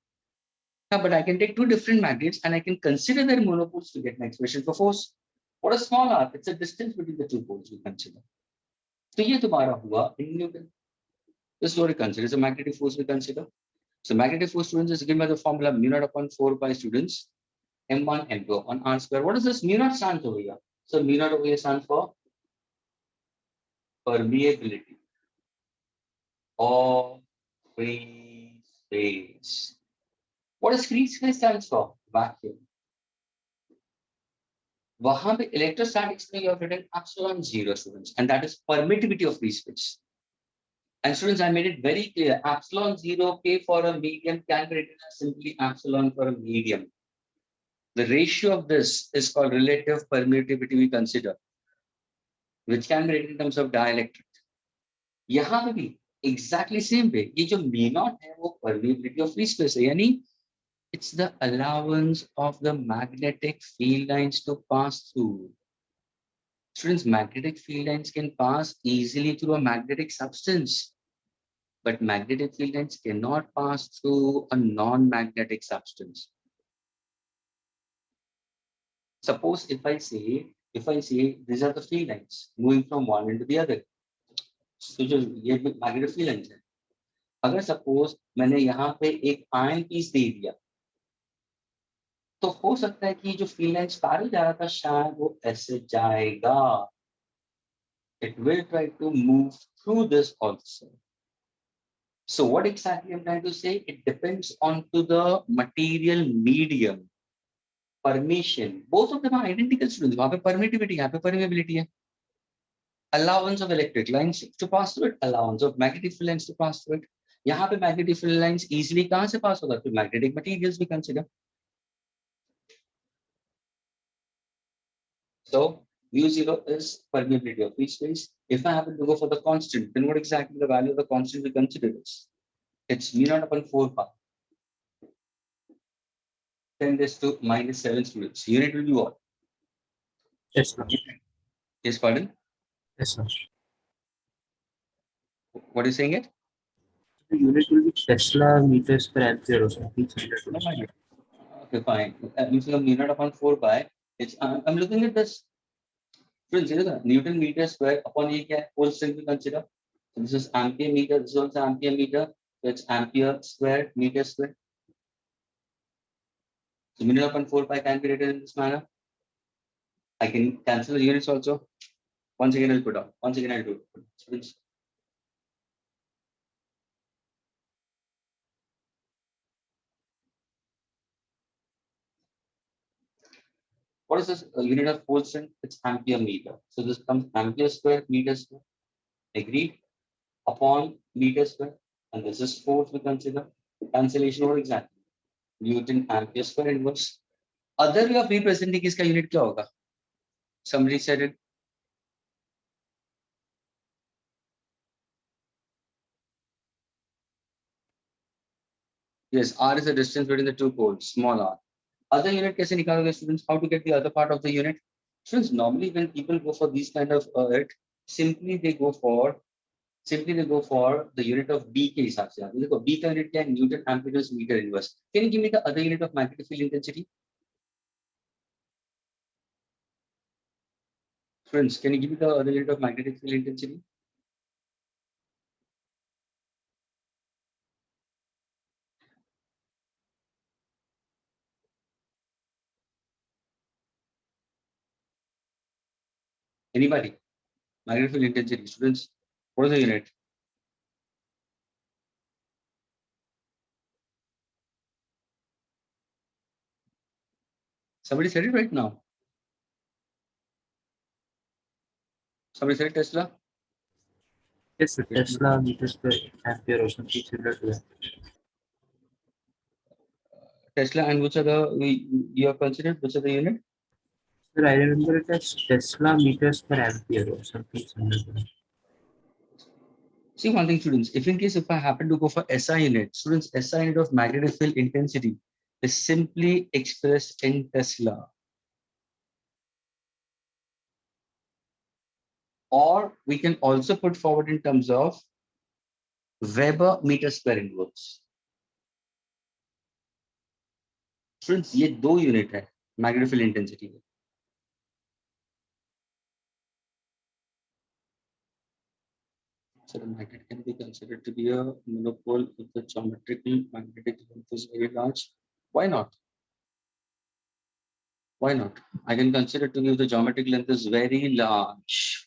But I can take two different magnets and I can consider their monopoles to get an expression for force. What a small r, it's a distance between the two poles we consider. तो ये तुम्हारा हुआ in Newton. This is what we consider as a magnetic force we consider. So magnetic force, students, is given by the formula mu naught upon 4 pi students m1 m2 upon r square. What does this mu naught stand over here? So mu naught over here stands for permeability of free space. What does free space stands for? Vacuum. वहां पे electrostatics में you have written epsilon 0 students, and that is permittivity of free space. And students, I made it very clear, epsilon 0 K for a medium can be written as simply epsilon for a medium. The ratio of this is called relative permittivity we consider, which can be written in terms of dielectric. यहाँ पे भी exactly same way, ये जो mu naught है वो permeability of free space है, यानी it's the allowance of the magnetic field lines to pass through. Students, magnetic field lines can pass easily through a magnetic substance, but magnetic field lines cannot pass through a non-magnetic substance. Suppose if I say these are the field lines moving from one into the other. So जो ये magnetic field lines है, अगर suppose मैंने यहाँ पे एक iron piece दे दिया, तो हो सकता है कि जो फील्ड लाइंस पैरेलल जा रहा था शायद वो ऐसे जाएगा. It will try to move through this also. So what exactly I'm trying to say? It depends on to the material medium. Permeation. Both of them are identical students. वहाँ पे permittivity, यहाँ पे permeability है. allowance of electric lines to pass through it, allowance of magnetic field lines to pass through it. यहाँ पे magnetic field lines easily कहाँ से pass होगा? तो magnetic materials we consider. So mu0 is permeability of free space. If I happen to go for the constant, then what exactly the value of the constant we consider is? It's mu0 upon 4 pi. 10 raised to minus 7 students. Unit will be what? Yes, sir. Yes, pardon? Yes, sir. What are you saying it? The unit will be Tesla meters per ampere or something similar to this. Okay, fine. I'm using a mu0 upon 4 pi. It's I'm looking at this. Friends, Newton meter square upon A क्या है? Whole strength we consider. So this is ampere meter. This is also ampere meter. So it's ampere square meter square. So mu0 upon 4 pi can be written in this manner. I can cancel the units also. Once again, I'll put up. Once again, I'll do it. Friends, what is this unit of whole strength? It's ampere meter. So this becomes ampere square meter square. Agreed? Upon meter square. And this is force we consider. Cancellation or exactly. Newton ampere square inverse. Other way of representing इसका unit क्या होगा? Somebody said it. Yes, R is the distance between the two poles, small r. Other unit कैसे निकालोगे students? How to get the other part of the unit? Students, normally when people go for these kind of it, simply they go for the unit of B के हिसाब से. देखो B का unit क्या है? Newton ampere meter inverse. Can you give me the other unit of magnetic field intensity? Friends, can you give me the other unit of magnetic field intensity? Anybody? Magnetic field intensity, students. What is the unit? Somebody said it right now. Somebody said Tesla. Yes, sir. Tesla meters per ampere or something similar to that. Tesla and which other you have considered? Which other unit? Sir, I remember it as Tesla meters per ampere or something similar to that. See one thing, students. If I happen to go for SI unit, students, SI unit of magnetic field intensity is simply expressed in Tesla. Or we can also put forward in terms of Weber meter square inverse. Students, ये दो unit है magnetic field intensity में. So the magnet can be considered to be a monopole if the geometrical magnetic length is very large. Why not? Why not? I can consider to be if the geometric length is very large.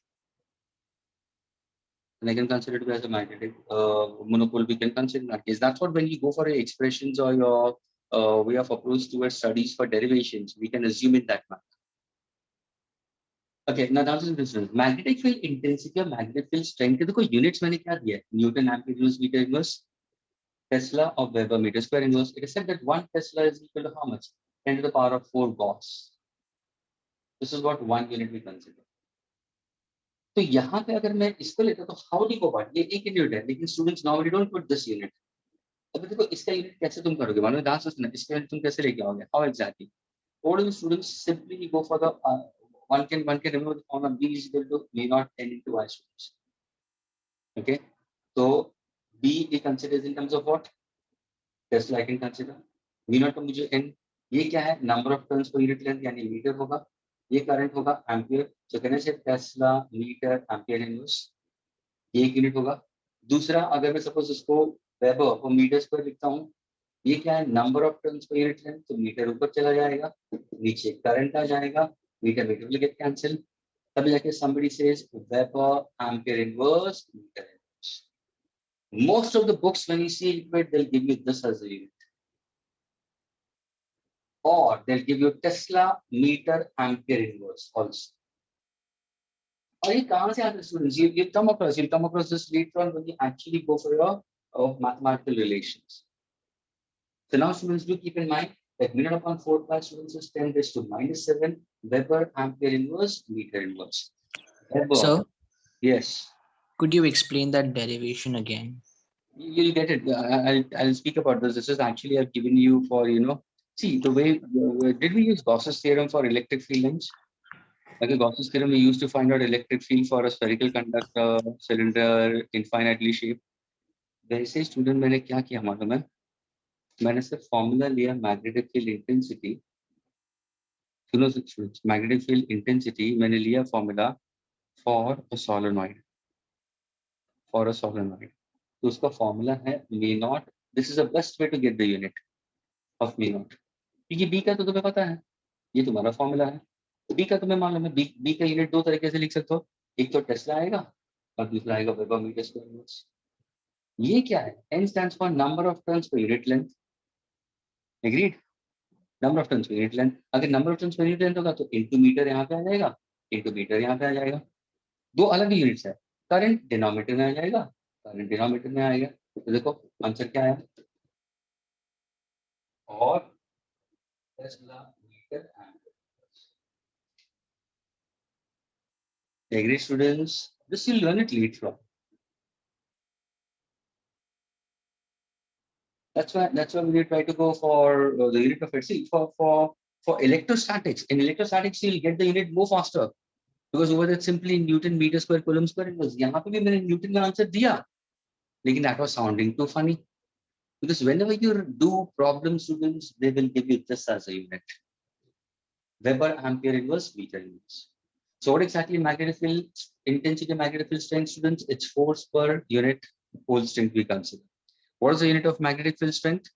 And I can consider it to be as a magnetic monopole. We can consider in that case. That's what when you go for your expressions or your way of approach towards studies for derivations, we can assume in that manner. Okay, now that's the difference. Magnetic field intensity or magnetic field strength. देखो units मैंने क्या दिया? Newton ampere meter inverse, Tesla or Weber meter square inverse. It is said that 1 Tesla is equal to how much? 10 to the power of 4 Gauss. This is what 1 unit we consider. तो यहाँ पे अगर मैं इसको लेता तो how D को बांट ये एक यूनिट है लेकिन students normally don't put this unit. अब देखो इसका यूनिट कैसे तुम करोगे? मानो डांस ना इसका यूनिट तुम कैसे लेके आओगे? How exactly? All the students simply go for the one can remember the formula B is equal to V naught N into I students. Okay, so B is considered in terms of what? Tesla I can consider. V naught का मुझे N ये क्या है? Number of turns per unit length यानी metre होगा. ये current होगा ampere. So can I say Tesla metre ampere inverse? ये एक यूनिट होगा. दूसरा अगर मैं सपोज इसको वेबर और मीटर स्क्वायर लिखता हूँ, ये क्या है? Number of turns per unit length. तो मीटर ऊपर चला जाएगा, नीचे करंट आ जाएगा, metre metre will get cancel. तब जाके somebody says Weber ampere inverse meter inverse. Most of the books when you see it they'll give you this as a unit, or they'll give you Tesla meter ampere inverse also. और ये कहाँ से आते हैं students? You come across this later on when you actually go for your mathematical relations. So now students, do keep in mind that mu naught upon 4 pi students is 10 raised to -7 Weber ampere inverse meter inverse. Weber. Sir, Yes. could you explain that derivation again? You'll get it. I'll speak about this. This is actually I've given you for, see the way, did we use Gauss's theorem for electric field lines? Okay, Gauss's theorem we used to find out electric field for a spherical conductor, cylinder, infinitely shaped. वैसे student मैंने क्या किया मालूम है? मैंने सिर्फ formula लिया magnetic field intensity. सुनो स्टूडेंट्स, मैग्नेटिक फील्ड इंटेंसिटी मैंने लिया फॉर्मूला फॉर अ सोलेनॉइड. तो उसका फॉर्मूला है mu naught. This is the best way to get the unit of mu naught, क्योंकि बी का तो तुम्हें पता है, ये तुम्हारा फॉर्मूला है. बी का तुम्हें मालूम है, बी का यूनिट दो तरीके से लिख सकते हो, एक तो टेस्ला आएगा और दूसरा आएगा वेबर मीटर स्क्वायर इनवर्स. ये क्या है? n stands for number of turns per unit length. Agreed? Number of turns per unit length. अगर number of turns per unit length होगा तो into मीटर यहाँ पे आ जाएगा, into मीटर यहाँ पे आ जाएगा. दो अलग यूनिट्स है. करंट डिनोमिनेटर में आ जाएगा, करंट डिनोमिनेटर में आएगा. तो देखो आंसर क्या है, और tesla metre ampere. Agree students? This you'll learn it later on. That's why we try to go for the unit of it. See, for electrostatics, in electrostatics you'll get the unit more faster because over there simply Newton meter square coulomb square inverse. यहाँ पे भी मैंने Newton का answer दिया, लेकिन that was sounding too funny because whenever you do problem, students, they will give you this as a unit. Weber ampere inverse meter inverse. So what exactly magnetic field intensity, magnetic field strength, students? It's force per unit pole strength we consider. What is the unit of magnetic field strength?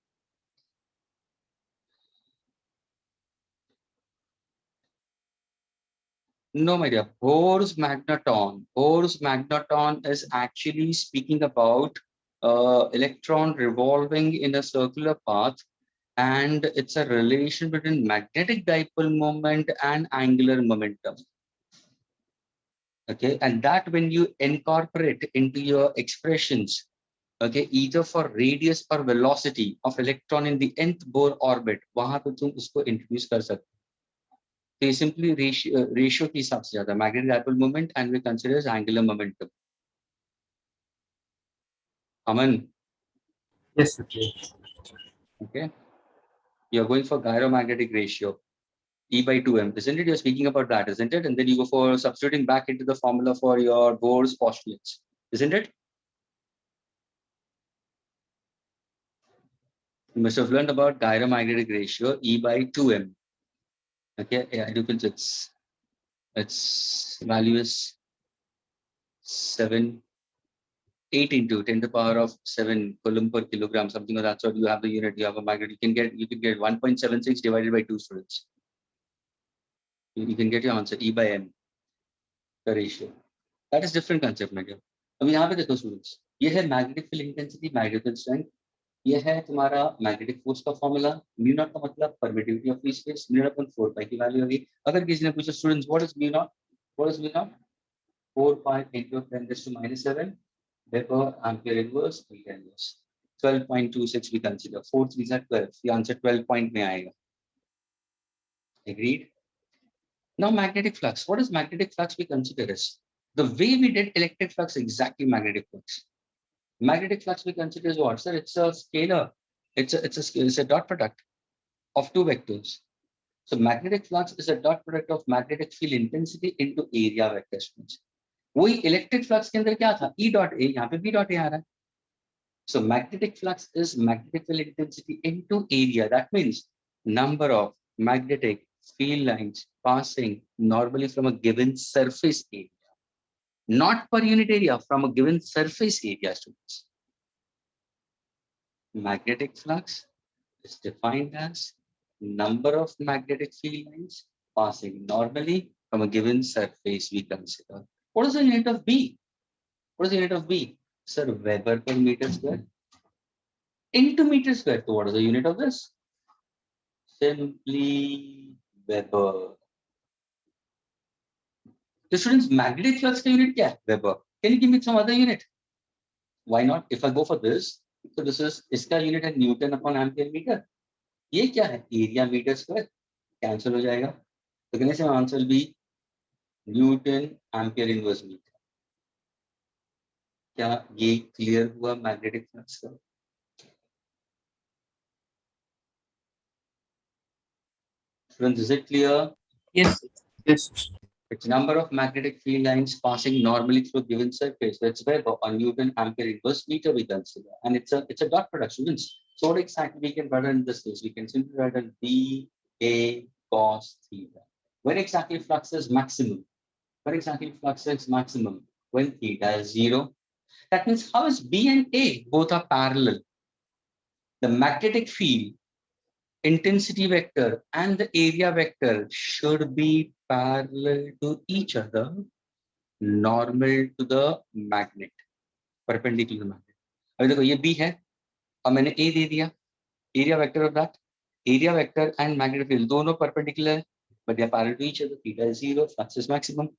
No, my dear. Bohr's magneton. Bohr's magneton is actually speaking about electron revolving in a circular path, and it's a relation between magnetic dipole moment and angular momentum. Okay, and that when you incorporate into your expressions, okay, either for radius or velocity of electron in the nth Bohr orbit, वहां पे तुम उसको introduce कर सकते. So simply ratio के हिसाब से जाता है magnetic dipole moment and we consider as angular momentum. Aman? Yes, okay. Okay. You're going for gyromagnetic ratio, E by 2m, isn't it? You're speaking about that, isn't it? And then you go for substituting back into the formula for your Bohr's postulates, isn't it? You must have learned about gyromagnetic ratio, E by 2m. Okay, yeah, its value is 8 into 10 to the power of 7 coulomb per kilogram, something of that sort. You have the unit, you have a magnet, you can get 1.76 divided by 2 students. You can get your answer, E by m, the ratio. That is different concept, my dear. अब यहाँ पे देखो students, ये है magnetic field intensity, magnetic field strength. ये है तुम्हारा magnetic force का formula. mu naught का मतलब permittivity of free space. mu naught upon 4 pi की value होगी. अगर किसी ने पूछा students, what is mu naught? What is mu naught? 4 pi into 10 raised to -7 Weber ampere inverse meter inverse. 12.26 we consider. 4 3s are 12. The answer 12 point में आएगा. Agreed? Now magnetic flux. What is magnetic flux we consider as? The way we did electric flux, exactly magnetic flux. Magnetic flux we consider as what? Sir, it's a scalar. It's a dot product of two vectors. So magnetic flux is a dot product of magnetic field intensity into area vector space. वही electric flux के अंदर क्या था? E dot A, यहाँ पे B dot A आ रहा है. So magnetic flux is magnetic field intensity into area. That means number of magnetic field lines passing normally from a given surface area. Not per unit area, from a given surface area, students. Magnetic flux is defined as number of magnetic field lines passing normally from a given surface we consider. What is the unit of B? What is the unit of B? Sir, Weber per meter square into meter square. So what is the unit of this? Simply Weber. तो students magnetic flux का unit क्या है? Weber. Can you give me some other unit? Why not? If I go for this, तो this is, इसका unit है newton upon ampere metre. ये क्या है? Area metre square. कैंसिल हो जाएगा, तो कहने से answer B newton ampere inverse metre. क्या ये क्लियर हुआ मैग्नेटिक फ्लक्स का? Friends, is it clear? Yes. Yes. It's number of magnetic field lines passing normally through a given surface. That's Weber or Newton ampere inverse meter we consider, and it's a dot product, students. So what exactly we can write in this case? We can simply write in B A cos theta. When exactly flux is maximum? When exactly flux is maximum? When theta is 0. That means how is B and A both are parallel? The magnetic field intensity vector and the area vector should be parallel to each other, normal to the magnet, perpendicular to the magnet. अभी देखो ये B है, अब मैंने A दे दिया, area vector of that, area vector and magnetic field दोनों perpendicular है, but they are parallel to each other. Theta is 0, flux is maximum.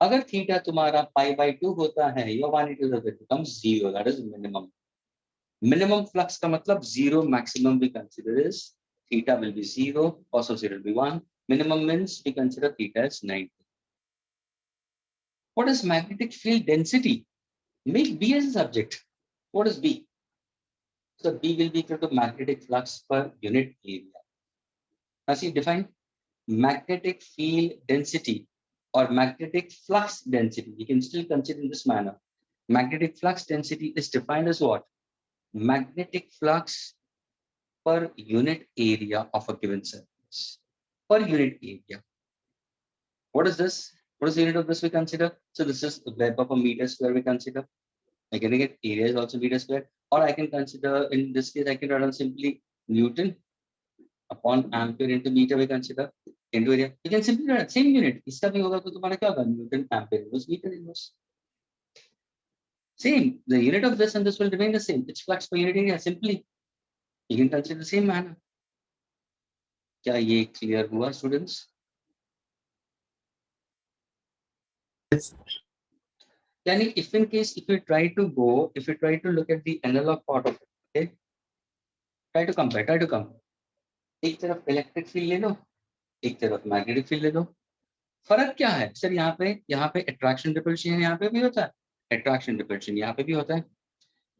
अगर थीटा तुम्हारा π/2 होता है, your magnitude of it becomes 0, that is minimum. Minimum flux का मतलब 0, maximum we consider is theta will be 0, cos of 0 will be 1. Minimum means we consider theta as 90. What is magnetic field density? Make B as a subject. What is B? So B will be equal to magnetic flux per unit area. Now see, define magnetic field density or magnetic flux density. We can still consider in this manner. Magnetic flux density is defined as what? Magnetic flux per unit area of a given surface. Per unit area. What is this? What is the unit of this we consider? So this is Weber per meter square we consider. I can get area is also meter square. Or I can consider, in this case, I can write down simply Newton upon ampere into meter we consider into area. You can simply write same unit. इसका भी होगा तो तुम्हारा क्या होगा? Newton ampere inverse meter inverse. Same. The unit of this and this will remain the same. It's flux per unit area. Simply, you can consider the same manner. क्या ये clear हुआ, students? Yes. Yani if in case, if you try to look at the analog part of it, okay, try to compare. एक तरफ electric field ले लो, एक तरफ magnetic field ले लो. फर्क क्या है सर? यहाँ पे अट्रैक्शन रिपल्शन यहाँ पे भी होता है, अट्रैक्शन रिपल्शन यहाँ पे भी होता है.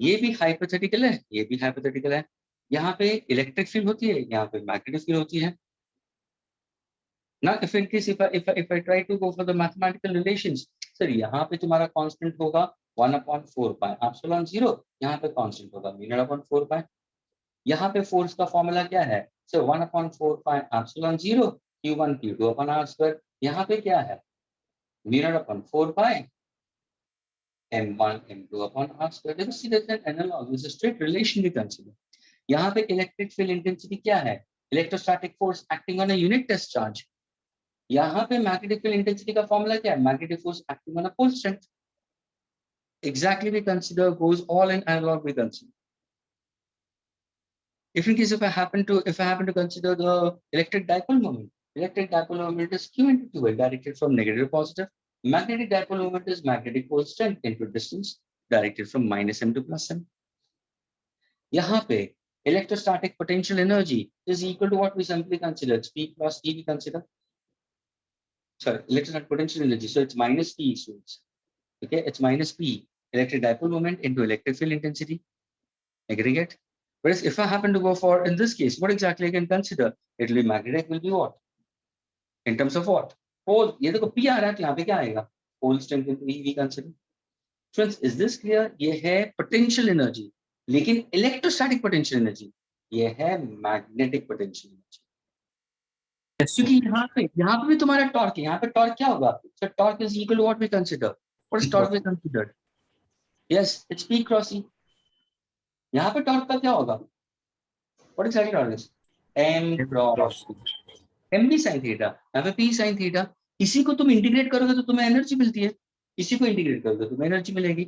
ये भी हाइपोथेटिकल है, ये भी हाइपोथेटिकल है. यहाँ पे इलेक्ट्रिक फील्ड होती है, यहाँ पे मैग्नेटिक फील्ड होती है. Now, if in case if I try to go for the mathematical relations, sir, यहाँ पे तुम्हारा कांस्टेंट होगा 1/4 पाई एप्सिलॉन 0, यहाँ पे कांस्टेंट होगा μ/4 पाई. यहाँ पे फोर्स का फॉर्मूला क्या है? Sir 1/4 pi epsilon 0 q1 q2 upon r square. यहाँ पे क्या है? μ/4 पाई m1 m2 upon r square. देखो see that's an analog, this is straight relation we consider. यहाँ पे इलेक्ट्रिक फील्ड इंटेंसिटी क्या है? Electrostatic force acting on a unit test charge. यहाँ पे मैग्नेटिक फील्ड इंटेंसिटी का फॉर्मूला क्या है? Magnetic force acting on a pole strength. Exactly we consider goes all in analog we consider. If in case if I happen to consider the electric dipole moment is q into ql directed from negative to positive. Magnetic dipole moment is magnetic pole strength into distance directed from minus m to plus m. यहाँ पे electrostatic potential energy is equal to what we simply consider P plus E we consider. Sorry, electrostatic potential energy. So it's minus P. So okay, it's minus P electric dipole moment into electric field intensity aggregate. Whereas if I happen to go for, in this case, what exactly I can consider? It will be magnetic will be what? In terms of what? Pole. ये देखो P आ रहा है तो यहाँ पे क्या आएगा? Pole strength into E we consider. Friends, is this clear? ये है potential energy. लेकिन electrostatic potential energy ये है magnetic potential energy. क्योंकि यहाँ पे भी तुम्हारा टॉर्क है. यहाँ पे टॉर्क क्या होगा? So torque is equal to what we consider. What is torque we considered? Yes, it's P cross E. यहाँ पे टॉर्क का क्या होगा? What exactly torque is? M cross M भी sin थीटा, यहाँ पे P sin थीटा. इसी को तुम इंटीग्रेट करोगे तो तुम्हें एनर्जी मिलती है, इसी को इंटीग्रेट करोगे तो तुम्हें एनर्जी मिलेगी.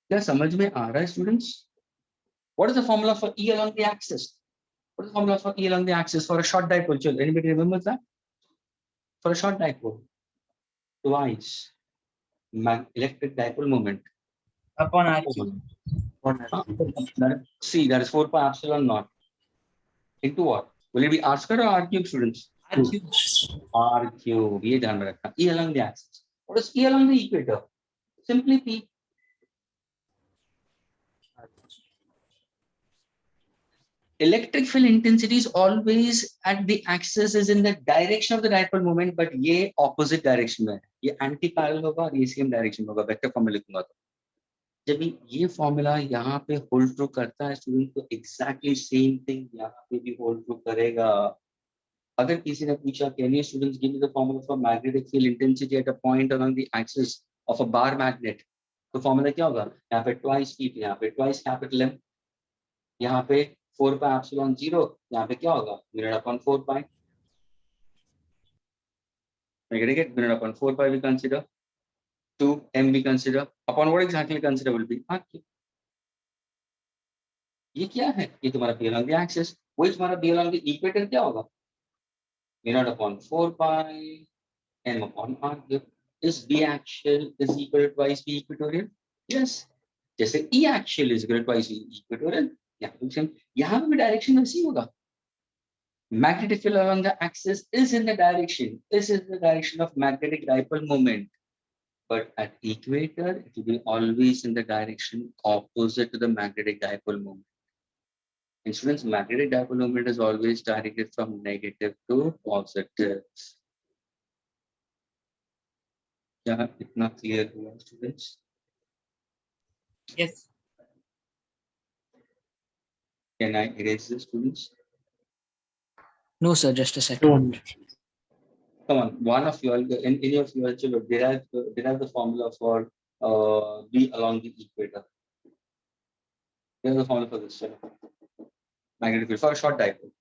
क्या समझ में आ रहा है students? What is the formula for E along the axis? What is the formula for E along the axis for a short dipole? Anybody remembers that? For a short dipole, twice electric dipole moment Upon RQ. See, that is 4 pi epsilon naught into what? Will it be r square or r cube, students? RQ. R cube. ये ध्यान में रखना. E along the axis. What is E along the equator? Simply P. Electric field intensity is always at the axis is in the direction of the dipole moment, but ये opposite direction में है. ये anti parallel होगा और ये same direction होगा. Vector form में लिखूंगा तो. जब ये फॉर्मूला यहाँ पे होल्ड ट्रू करता है स्टूडेंट तो एग्जैक्टली सेम थिंग यहाँ पे भी होल्ड ट्रू करेगा. अगर किसी ने पूछा can you students give me the formula for magnetic field intensity at a point along the axis of a bar magnet, तो फॉर्मूला क्या होगा? यहाँ पे ट्वाइस पी, यहाँ पे ट्वाइस कैपिटल एम, यहाँ पे 4 पाई एप्सिलॉन 0, यहाँ पे क्या होगा? Divided upon 4 pi. Divided upon 4 pi we consider, 2 m we consider, upon what exactly consider will be r. ये क्या है? ये तुम्हारा बी अलॉन्ग द एक्सिस. वही तुम्हारा बी अलॉन्ग द इक्वेटर क्या होगा? V0 upon 4 pi m upon r cube. Is B axial is equal to twice B equatorial? Yes. जैसे E axial is equal to twice B equatorial. यहाँ पे भी direction वैसी ही होगा. Magnetic field along the axis is in the direction of magnetic dipole moment. But at equator, it will be always in the direction opposite to the magnetic dipole moment. And students, magnetic dipole moment is always directed from negative to positive. क्या इतना clear हुआ students? Yes. Can I erase this, students? No, sir. Just a second. Come on, one of you all, any of you all children derive the formula for B along the equator. Here's the formula for this, children. Magnetic field for a short dipole.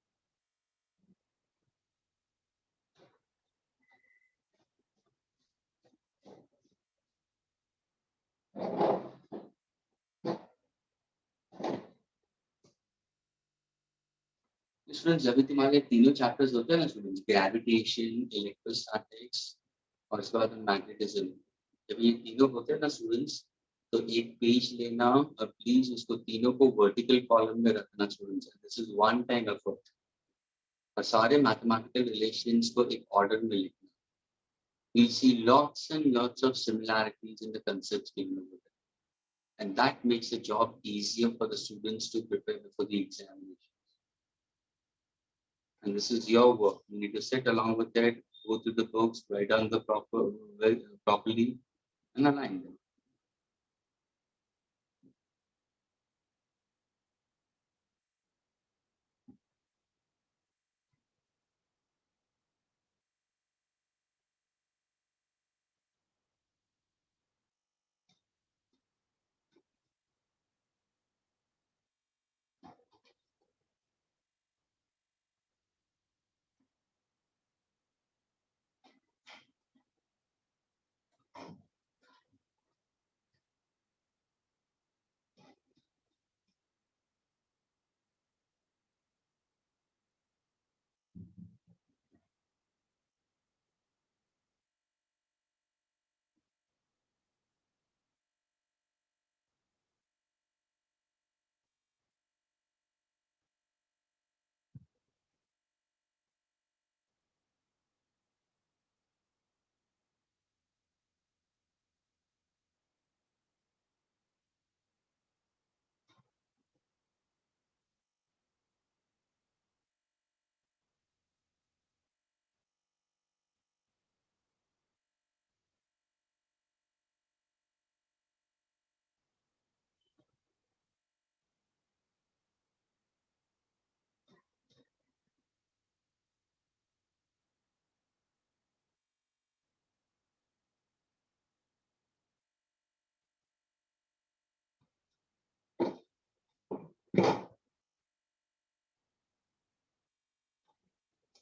Students जब भी तुम्हारे तीनों chapters होते हैं ना students, gravitation, electrostatics और इसके बाद मैग्नेटिज्म, जब ये तीनों होते हैं ना स्टूडेंट्स, तो एक पेज लेना और प्लीज उसको तीनों को वर्टिकल कॉलम में रखना students. This is one time effort. और सारे मैथमेटिकल रिलेशंस को एक ऑर्डर में लिखना. We see lots and lots of similarities in the concepts given over there, and that makes the job easier for the students to prepare for the examination. And this is your work. You need to sit along with that, go through the books, write down the properly, and align them.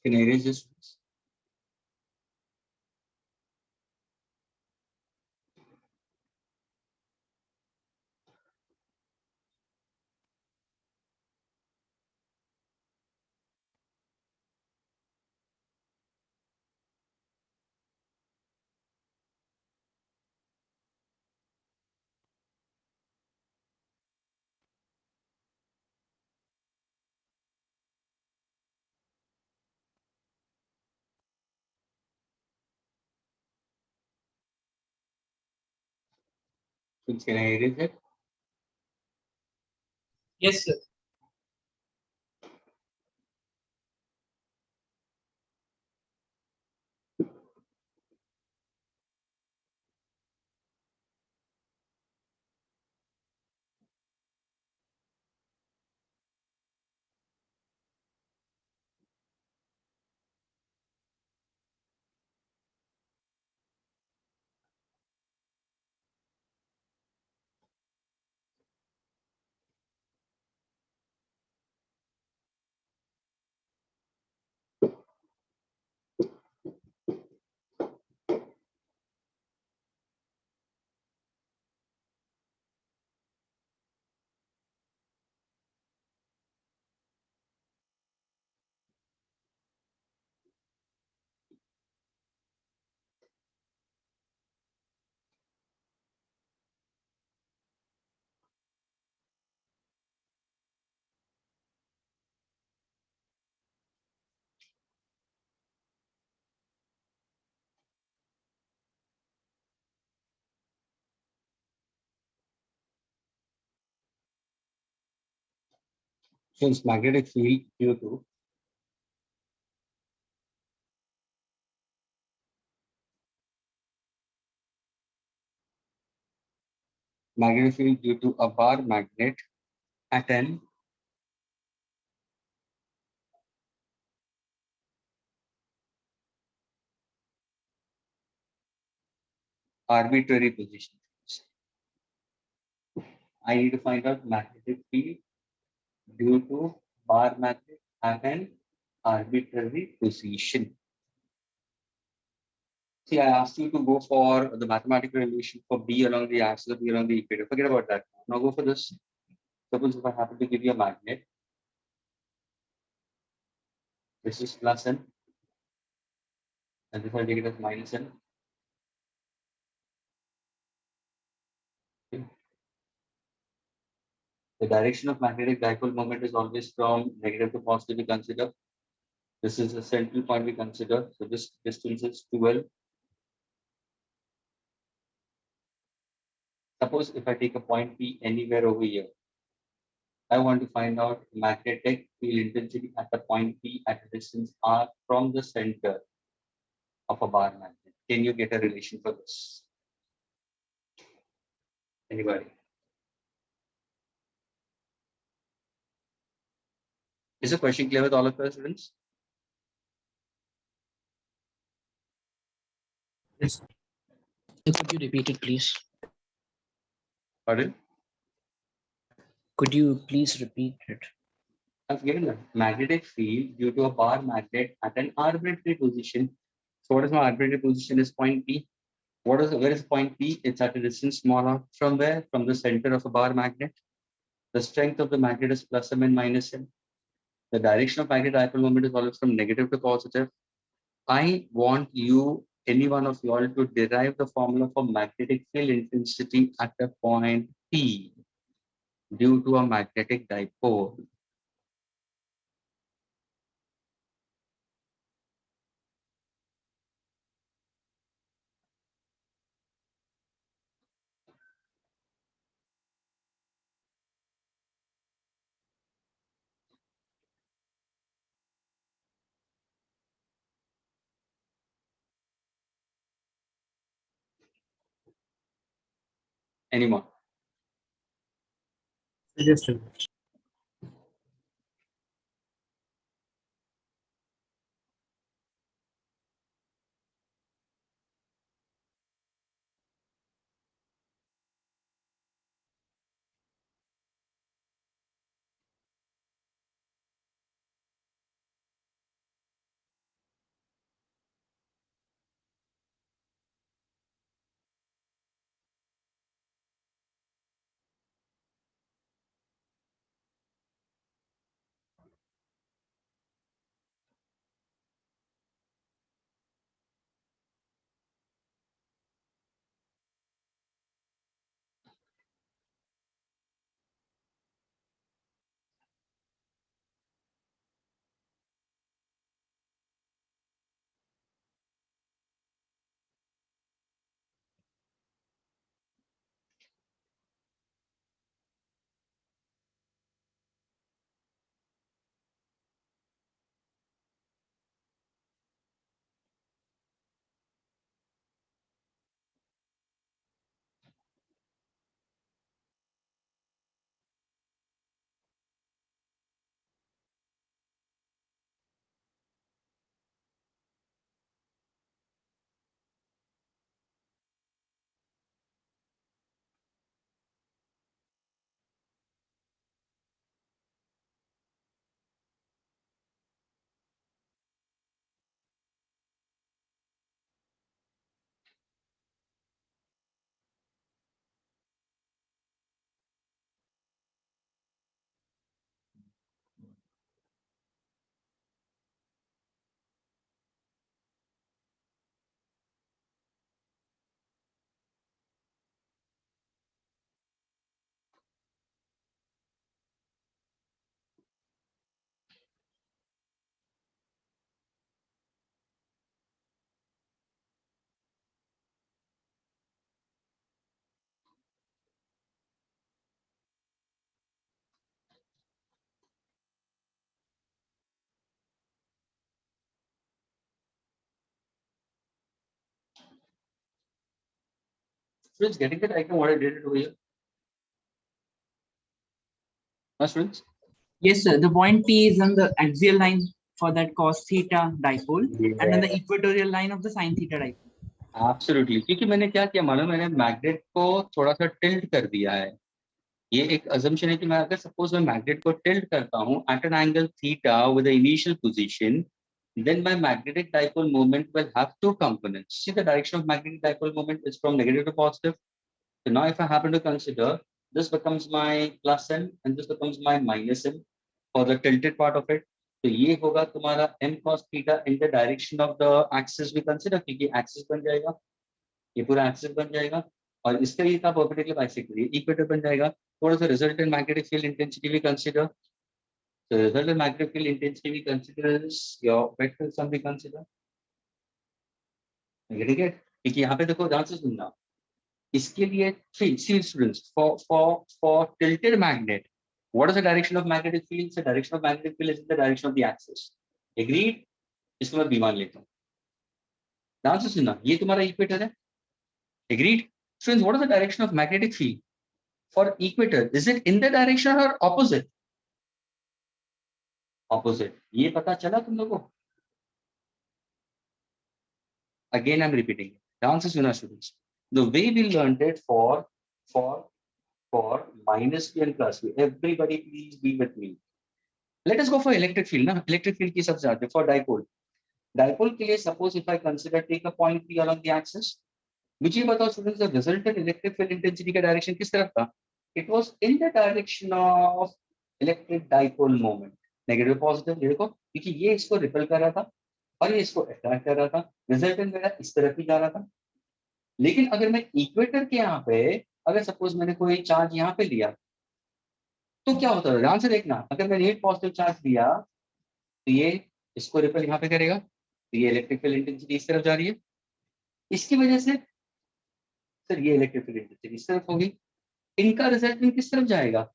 Can I erase this? Can I erase it? Yes, sir. Since magnetic field Q2 magnetic field due to a bar magnet at an arbitrary position. I need to find out magnetic field due to bar magnet at an arbitrary position. See, I asked you to go for the mathematical relation for B along the axis of B along the equator. Forget about that. Now go for this. Suppose if I happen to give you a magnet, this is plus N, and this I take it as minus N. Okay. The direction of magnetic dipole moment is always from negative to positive, we consider. This is the central point we consider. So this distance is 12. Suppose if I take a point P anywhere over here, I want to find out magnetic field intensity at the point P at a distance R from the center of a bar magnet. Can you get a relation for this? Anybody? Is the question clear with all of us, students? Yes. Could you repeat it, please? Pardon? Could you please repeat it? I've given a magnetic field due to a bar magnet at an arbitrary position. So what is my arbitrary position is point P. Where is point P? It's at a distance small r from where? From the center of a bar magnet. The strength of the magnet is plus M and minus M. The direction of magnetic dipole moment is always from negative to positive. I want you, any one of you all, to derive the formula for magnetic field intensity at a point P due to a magnetic dipole. Any more? Just a minute. Students, getting the diagram what I did it over here? Students? Yes, sir. The point P is on the axial line for that cos theta dipole, and on the equatorial line of the sin theta dipole. Absolutely. क्योंकि मैंने क्या किया मालूम, मैंने magnet को थोड़ा सा tilt कर दिया है. ये एक assumption है कि मैं अगर suppose मैं मैग्नेट को टिल्ट करता हूँ at an angle theta with the initial position, then my magnetic dipole moment will have two components. See, the direction of magnetic dipole moment is from negative to positive. So now if I happen to consider, this becomes my plus m and this becomes my minus m for the tilted part of it. तो ये होगा तुम्हारा m cos theta in the direction of the axis we consider, क्योंकि axis बन जाएगा, ये पूरा axis बन जाएगा और इसका ये था perpendicular bicycle, ये equator बन जाएगा. थोड़ा सा resultant magnetic field intensity we consider. So resultant magnetic field intensity we consider is your vector sum we consider. ठीक है, क्योंकि यहाँ पे देखो ध्यान से सुनना, इसके लिए see students, for tilted magnet, what is the direction of magnetic field? The direction of magnetic field is in the direction of the axis. Agreed? इसको मैं B मान लेता हूँ. ध्यान से सुनना, ये तुम्हारा equator है. Agreed? Students, what is the direction of magnetic field for equator? Is it in the direction or opposite? Opposite. ये पता चला तुम लोगों को? Again I'm repeating. ध्यान से सुना students. The way we learned it for minus P and plus P. Everybody please be with me. Let us go for electric field. ना electric field की सबसे आगे for dipole. Dipole के लिए suppose if I consider take a point P along the axis. मुझे बताओ students, the resultant electric field intensity का direction किस तरफ था? It was in the direction of electric dipole moment. Negative positive ये देखो, क्योंकि ये इसको रिपल कर रहा था और ये इसको अट्रैक्ट कर रहा था. रिजल्टेंट मेरा इस तरफ ही जा रहा था. लेकिन अगर मैं इक्वेटर के यहाँ पे अगर सपोज मैंने कोई चार्ज यहाँ पे लिया तो क्या होता है? ध्यान से देखना, अगर मैंने एक पॉजिटिव चार्ज लिया तो ये इसको रिपल यहाँ पे करेगा, तो ये इलेक्ट्रिक फील्ड इंटेंसिटी इस तरफ जा रही है. इसकी वजह से सर ये इलेक्ट्रिक फील्ड इंटेंसिटी इस तरफ होगी. इनका रिजल्टेंट किस तरफ जाएगा?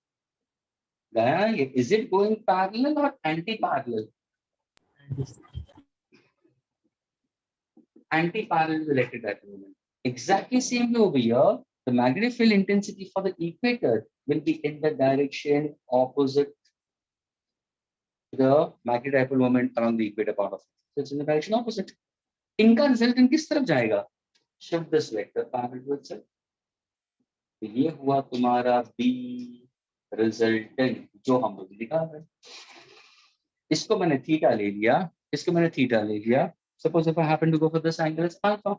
गया ये. इज इट गोइंग पैरेलल और anti parallel? Anti parallel electric dipole moment. Exactly same way over here. The magnetic field intensity for the equator will be in the direction opposite the magnetic dipole moment around the equator part of it. So it's in the direction opposite. इनका resultant किस तरफ जाएगा? Shift this vector parallel to itself. तो ये हुआ तुम्हारा B resultant जो हम लोग निकाल रहे हैं. इसको मैंने थीटा ले लिया, इसको मैंने थीटा ले लिया. Suppose if I happen to go for this angle, it's alpha.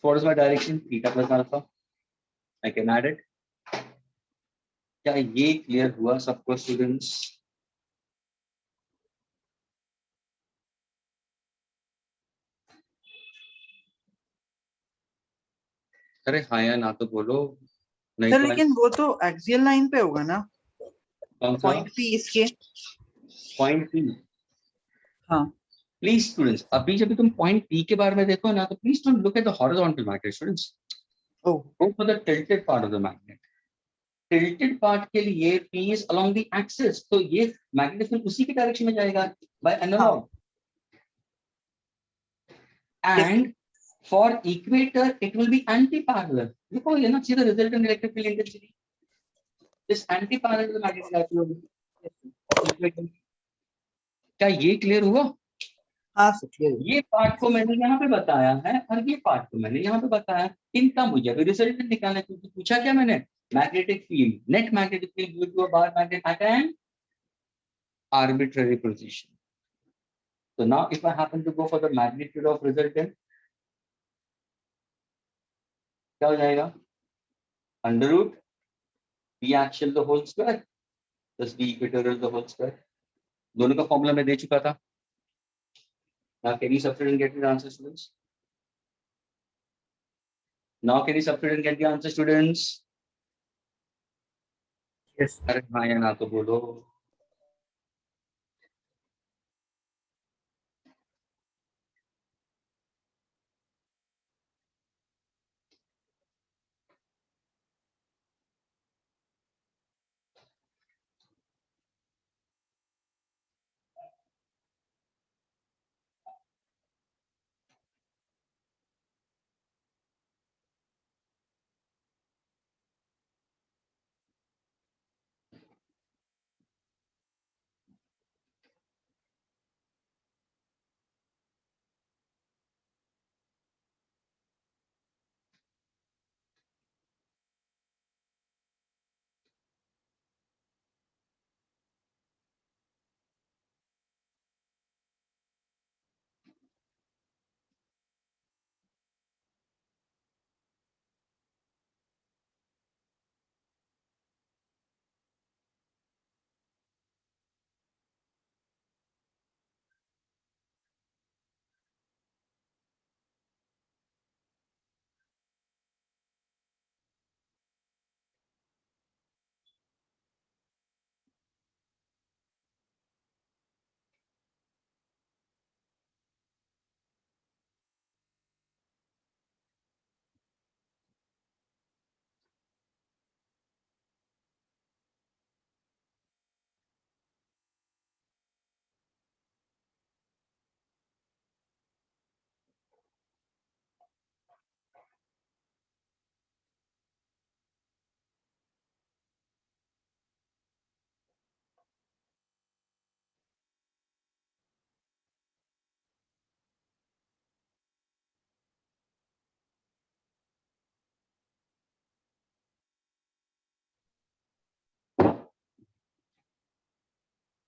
What is my direction? Theta plus alpha. I can add it. क्या ये क्लियर हुआ सबको स्टूडेंट्स? अरे हाँ या ना तो बोलो, नहीं सर तो लेकिन वो तो एक्सियल लाइन पे होगा ना, कौन सा पॉइंट पी इसके. Point P? हाँ. प्लीज स्टूडेंट्स, अभी जब तुम पॉइंट पी के बारे में देखो ना, तो please don't look at the horizontal magnet students. Oh. Go for the tilted part of the magnet. Tilted part के लिए P is along the axis, तो ये मैग्नेटिक फील्ड उसी के डायरेक्शन में जाएगा by analog. And for equator it will be anti-parallel. देखो ये ना, see the resultant electric field intensity. This anti-parallel to the magnetic dipole. क्या ये क्लियर हुआ? हाँ सर क्लियर. ये पार्ट को मैंने यहाँ पे बताया है और ये पार्ट को मैंने यहाँ पे बताया. इनका मुझे अभी रिजल्टेंट निकालना है, क्योंकि पूछा क्या मैंने? Magnetic field, net magnetic field due to a bar magnet at an arbitrary position. So now if I happen to go for the magnitude of resultant, क्या हो जाएगा? Under root B axial the whole square plus B equatorial the whole square. दोनों का formula मैं दे चुका था. Now can you substitute and get the answer, students? Now can you substitute and get the answer, students? Yes. अरे हाँ या ना तो बोलो.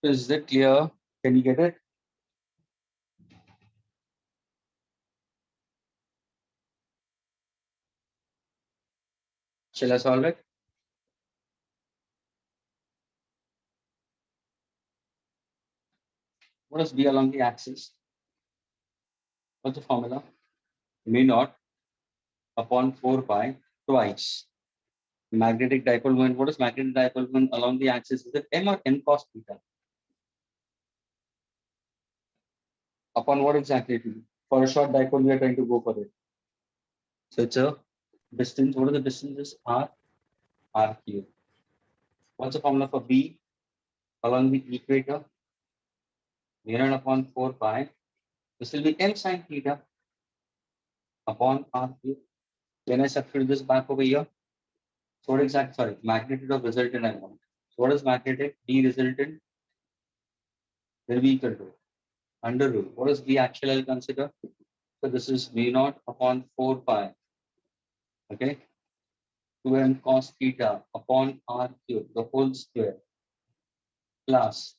Is that clear? Can you get it? Shall I solve it? What is B along the axis? What's the formula? Mu naught upon 4 pi twice. Magnetic dipole moment. What is magnetic dipole moment along the axis? Is it M or N cos theta? Upon what exactly? For a short dipole, we are trying to go for it. So it's a distance. What are the distances? R cube. What's the formula for B along the equator? Mu naught upon 4 pi. This will be M sin theta upon R cube. When I substitute this back over here, so what exact, sorry, magnitude of resultant I want. So what is magnetic? B resultant will be equal to under root. What is B actual I'll consider? So this is mu naught upon 4 pi. Okay. 2m cos theta upon R cube, the whole square, plus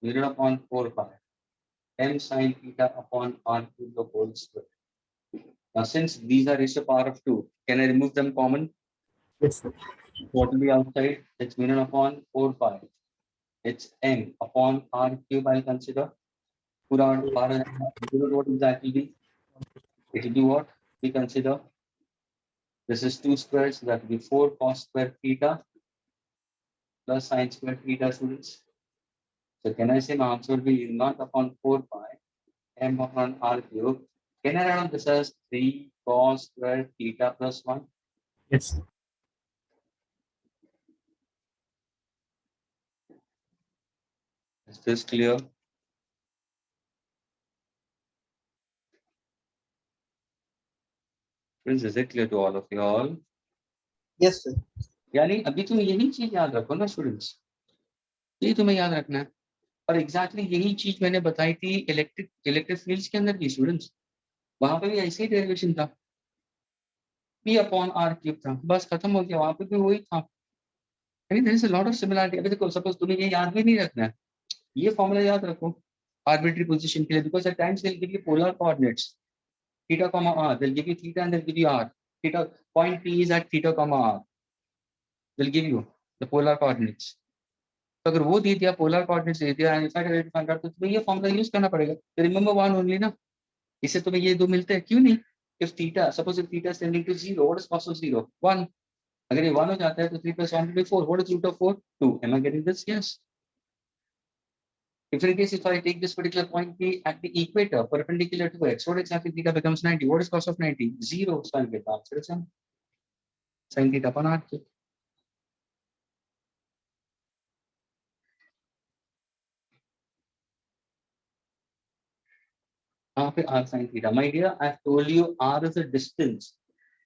mu naught upon 4 pi. M sin theta upon R cube, the whole square. Now, since these are raised to the power of 2, can I remove them common? Yes, sir. What will be outside? It's mu naught upon 4 pi. It's m upon R cube, I'll consider. Put on power, what exactly be? It will be what? We consider. This is 2 squares, so that will be 4 cos square theta plus sine square theta, students. So can I say my answer will be not upon 4 pi, m upon R cube. Can I write on this as 3 cos square theta plus 1? Yes, sir. Is this clear? Friends, is it clear to all of you all? Yes, sir. यानी अभी तुम यही चीज याद रखो ना students, ये तुम्हें याद रखना है। और एग्जैक्टली यही चीज मैंने बताई थी इलेक्ट्रिक फील्ड्स के अंदर भी स्टूडेंट्स, वहां पे भी ऐसे ही डेरिवेशन था, P अपॉन R क्यूब था, बस खत्म हो गया, वहां पे भी वही था। यानी there is a lot of similarity. अभी देखो सपोज तुम्हें ये याद भी नहीं रखना है, ये फॉर्मूला याद रखो आर्बिट्री पोजीशन के लिए, because at times they will give you polar coordinates theta comma r, they'll give you theta and they'll give you r. Theta point P is at theta comma r. They'll give you the polar coordinates. तो अगर वो दे दिया, polar coordinates दे दिया, तो तुम्हें ये formula use करना पड़ेगा। तो रिमेंबर वन ओनली ना, इससे तुम्हें ये दो मिलते हैं, क्यों नहीं? If theta, suppose if theta is tending to 0, what is cos of 0? 1. अगर ये 1 हो जाता है तो 3 plus 1 will be 4. What is root of 4? 2. Am I getting this? Yes. If in case if I take this particular point P at the equator perpendicular to x, what exactly theta becomes 90? What is cos of 90? 0. So I'll get the answer is sin theta upon r cube. R sin theta. My dear, I've told you r is a distance.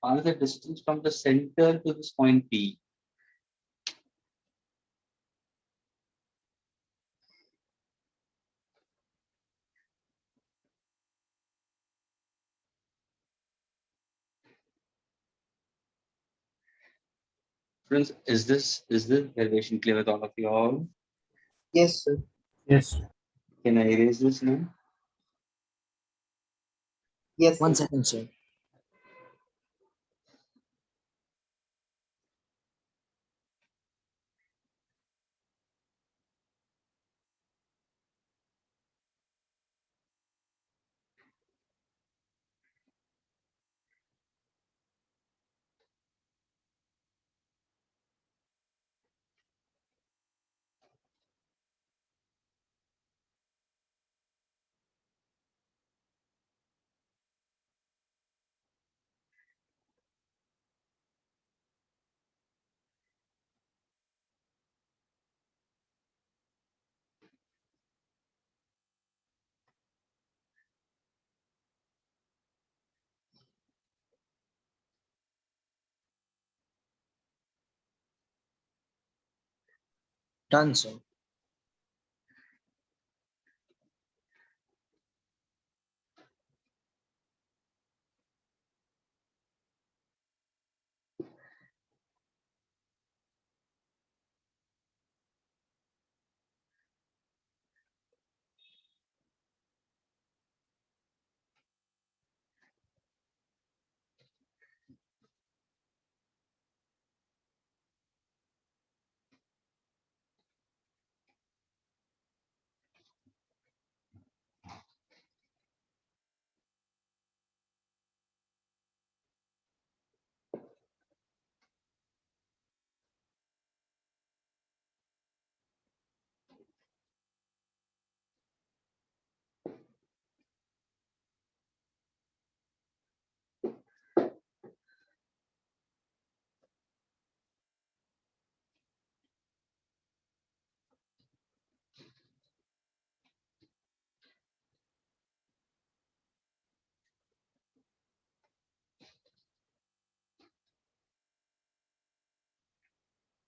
R is a distance from the center to this point P. Friends, is this derivation clear with all of you all? Yes, sir. Yes, sir. Can I erase this now? Yes, One sir. second, sir. Done, sir.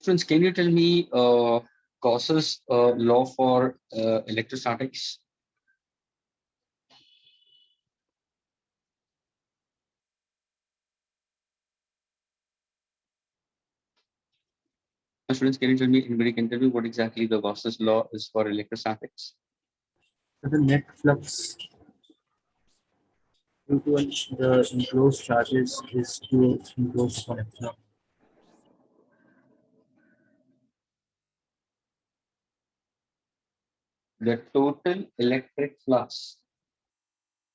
Friends, can you tell me Gauss's law for electrostatics? Students, can you tell me, anybody can tell me what exactly the Gauss's law is for electrostatics? So the net flux due to the enclosed charges is to enclosed upon epsilon. The total electric flux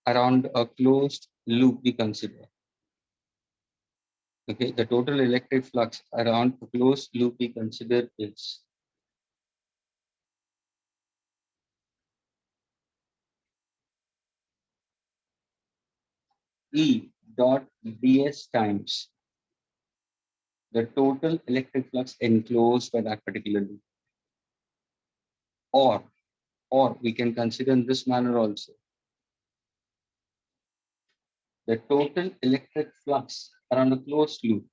around a closed loop we consider. Okay, the total electric flux around a closed loop we consider is E dot ds times the total electric flux enclosed by that particular loop. Or we can consider in this manner also. The total electric flux around a closed loop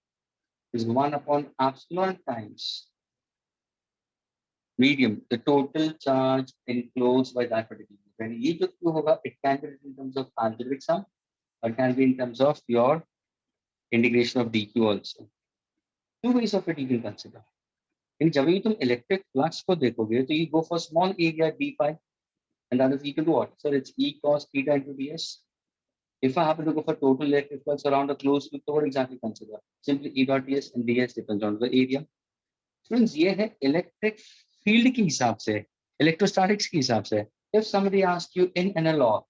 is 1 upon epsilon times medium, the total charge enclosed by that particular loop. When E to Q hoga, it can be written in terms of algebraic sum, or it can be in terms of your integration of dq also. Two ways of it you can consider. And जब भी तुम electric flux को देखोगे, तो you go for small area d phi, and that is equal to what? So it's E cos theta into ds. If I happen to go for total electric flux around a closed loop, तो what exactly consider? Simply E dot ds, and ds depends on the area. Friends, ये है electric field के हिसाब से, electrostatics के हिसाब से. If somebody asks you in analog,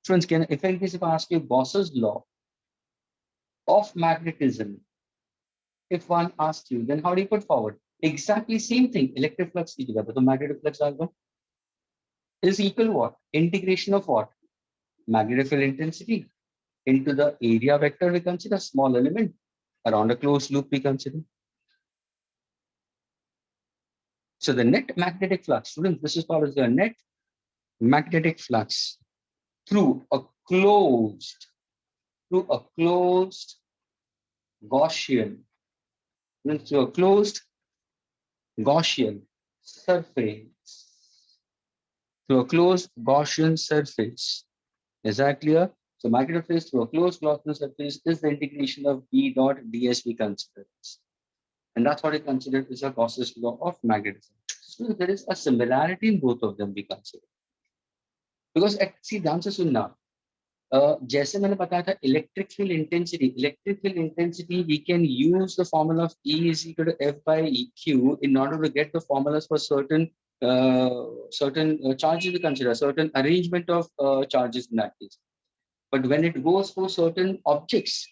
friends, if I ask you Gauss's law of magnetism, if one asks you, then how do you put forward? Exactly same thing. Electric flux की जगह पे तो magnetic flux डाल दो. Is equal what? Integration of what? Magnetic field intensity into the area vector we consider small element around a closed loop we consider. So the net magnetic flux, students, this is called as the net magnetic flux through a closed Gaussian, through a closed Gaussian surface, through a closed Gaussian surface. Is that clear? So magnetic flux through a closed Gaussian surface is the integration of B dot ds we consider. And that's what we consider is a Gauss's law of magnetism. So there is a similarity in both of them we consider. Because see, ध्यान से सुनना, जैसे मैंने बताया था electric field intensity, we can use the formula of E is equal to F by EQ in order to get the formulas for certain charges we consider, certain arrangement of charges in that case. But when it goes for certain objects,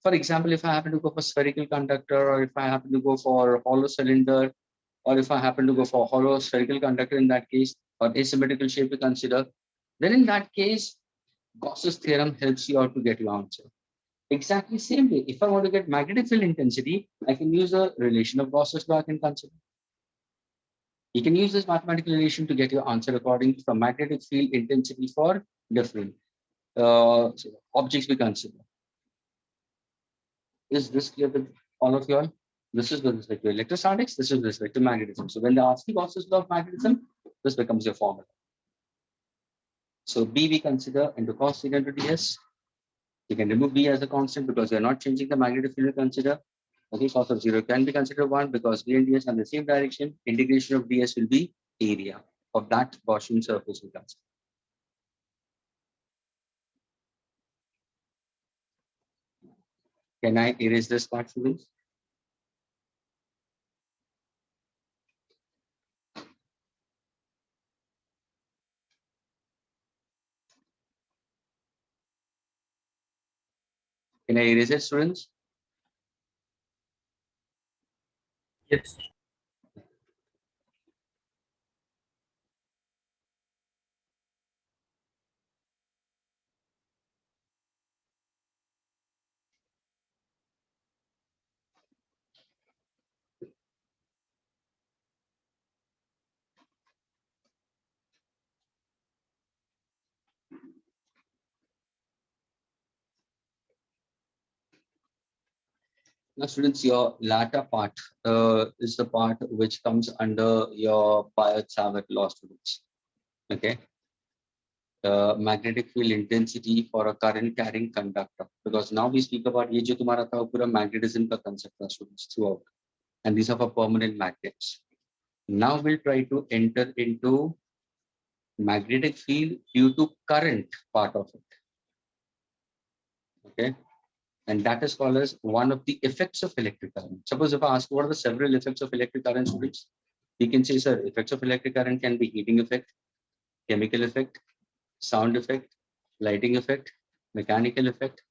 for example, if I happen to go for spherical conductor, or if I happen to go for hollow cylinder, or if I happen to go for hollow spherical conductor in that case, or asymmetrical shape we consider, then in that case, Gauss's theorem helps you out to get your answer. Exactly same way. If I want to get magnetic field intensity, I can use the relation of Gauss's law I can consider. You can use this mathematical relation to get your answer according to the magnetic field intensity for different objects we consider. Is this clear with all of you all? This is with respect to electrostatics, this is with respect to magnetism. So when they ask you Gauss's law of magnetism, this becomes your formula. So B we consider into cos theta into ds. You can remove B as a constant because we are not changing the magnetic field we consider. Okay, cos of 0 can be considered 1 because B and ds are in the same direction. Integration of ds will be area of that Gaussian surface we consider. Can I erase this part, students? Can I erase it, students? Yes. Now, students, your latter part is the part which comes under your Biot-Savart law, students. Okay. Magnetic field intensity for a current carrying conductor. Because now we speak about ये जो तुम्हारा था पूरा magnetism का concept था, students, throughout. And these are for permanent magnets. Now we'll try to enter into magnetic field due to current part of it. Okay. And that is called as one of the effects of electric current. Suppose if I ask what are the several effects of electric current, students, we can say, sir, effects of electric current can be heating effect, chemical effect, sound effect, lighting effect, mechanical effect.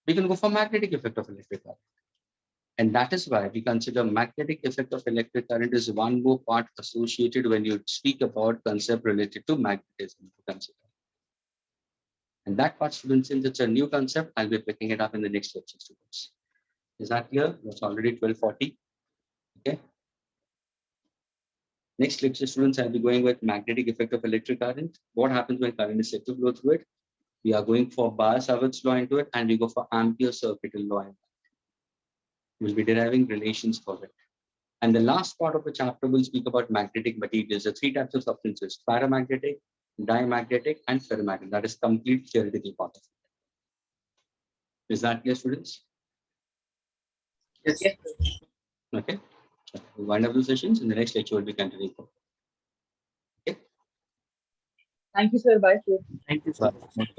We can go for magnetic effect of electric current. And that is why we consider magnetic effect of electric current is one more part associated when you speak about concept related to magnetism. And that part, students, since it's a new concept, I'll be picking it up in the next lecture, students. Is that clear? It's already 12:40. Okay. Next lecture, students, I'll be going with magnetic effect of electric current. What happens when current is said to flow through it? We are going for Biot-Savart's law into it, and we go for Ampere's circuital law. We'll be deriving relations for it. And the last part of the chapter will speak about magnetic materials. There are three types of substances: paramagnetic, diamagnetic, and ferromagnetic. That is complete theoretical part of it. Is that clear, students? Yes. Okay. We'll wind up the sessions. In the next lecture, we'll be continuing. Thank you, sir. Bye, sir. Thank you so Bye. much.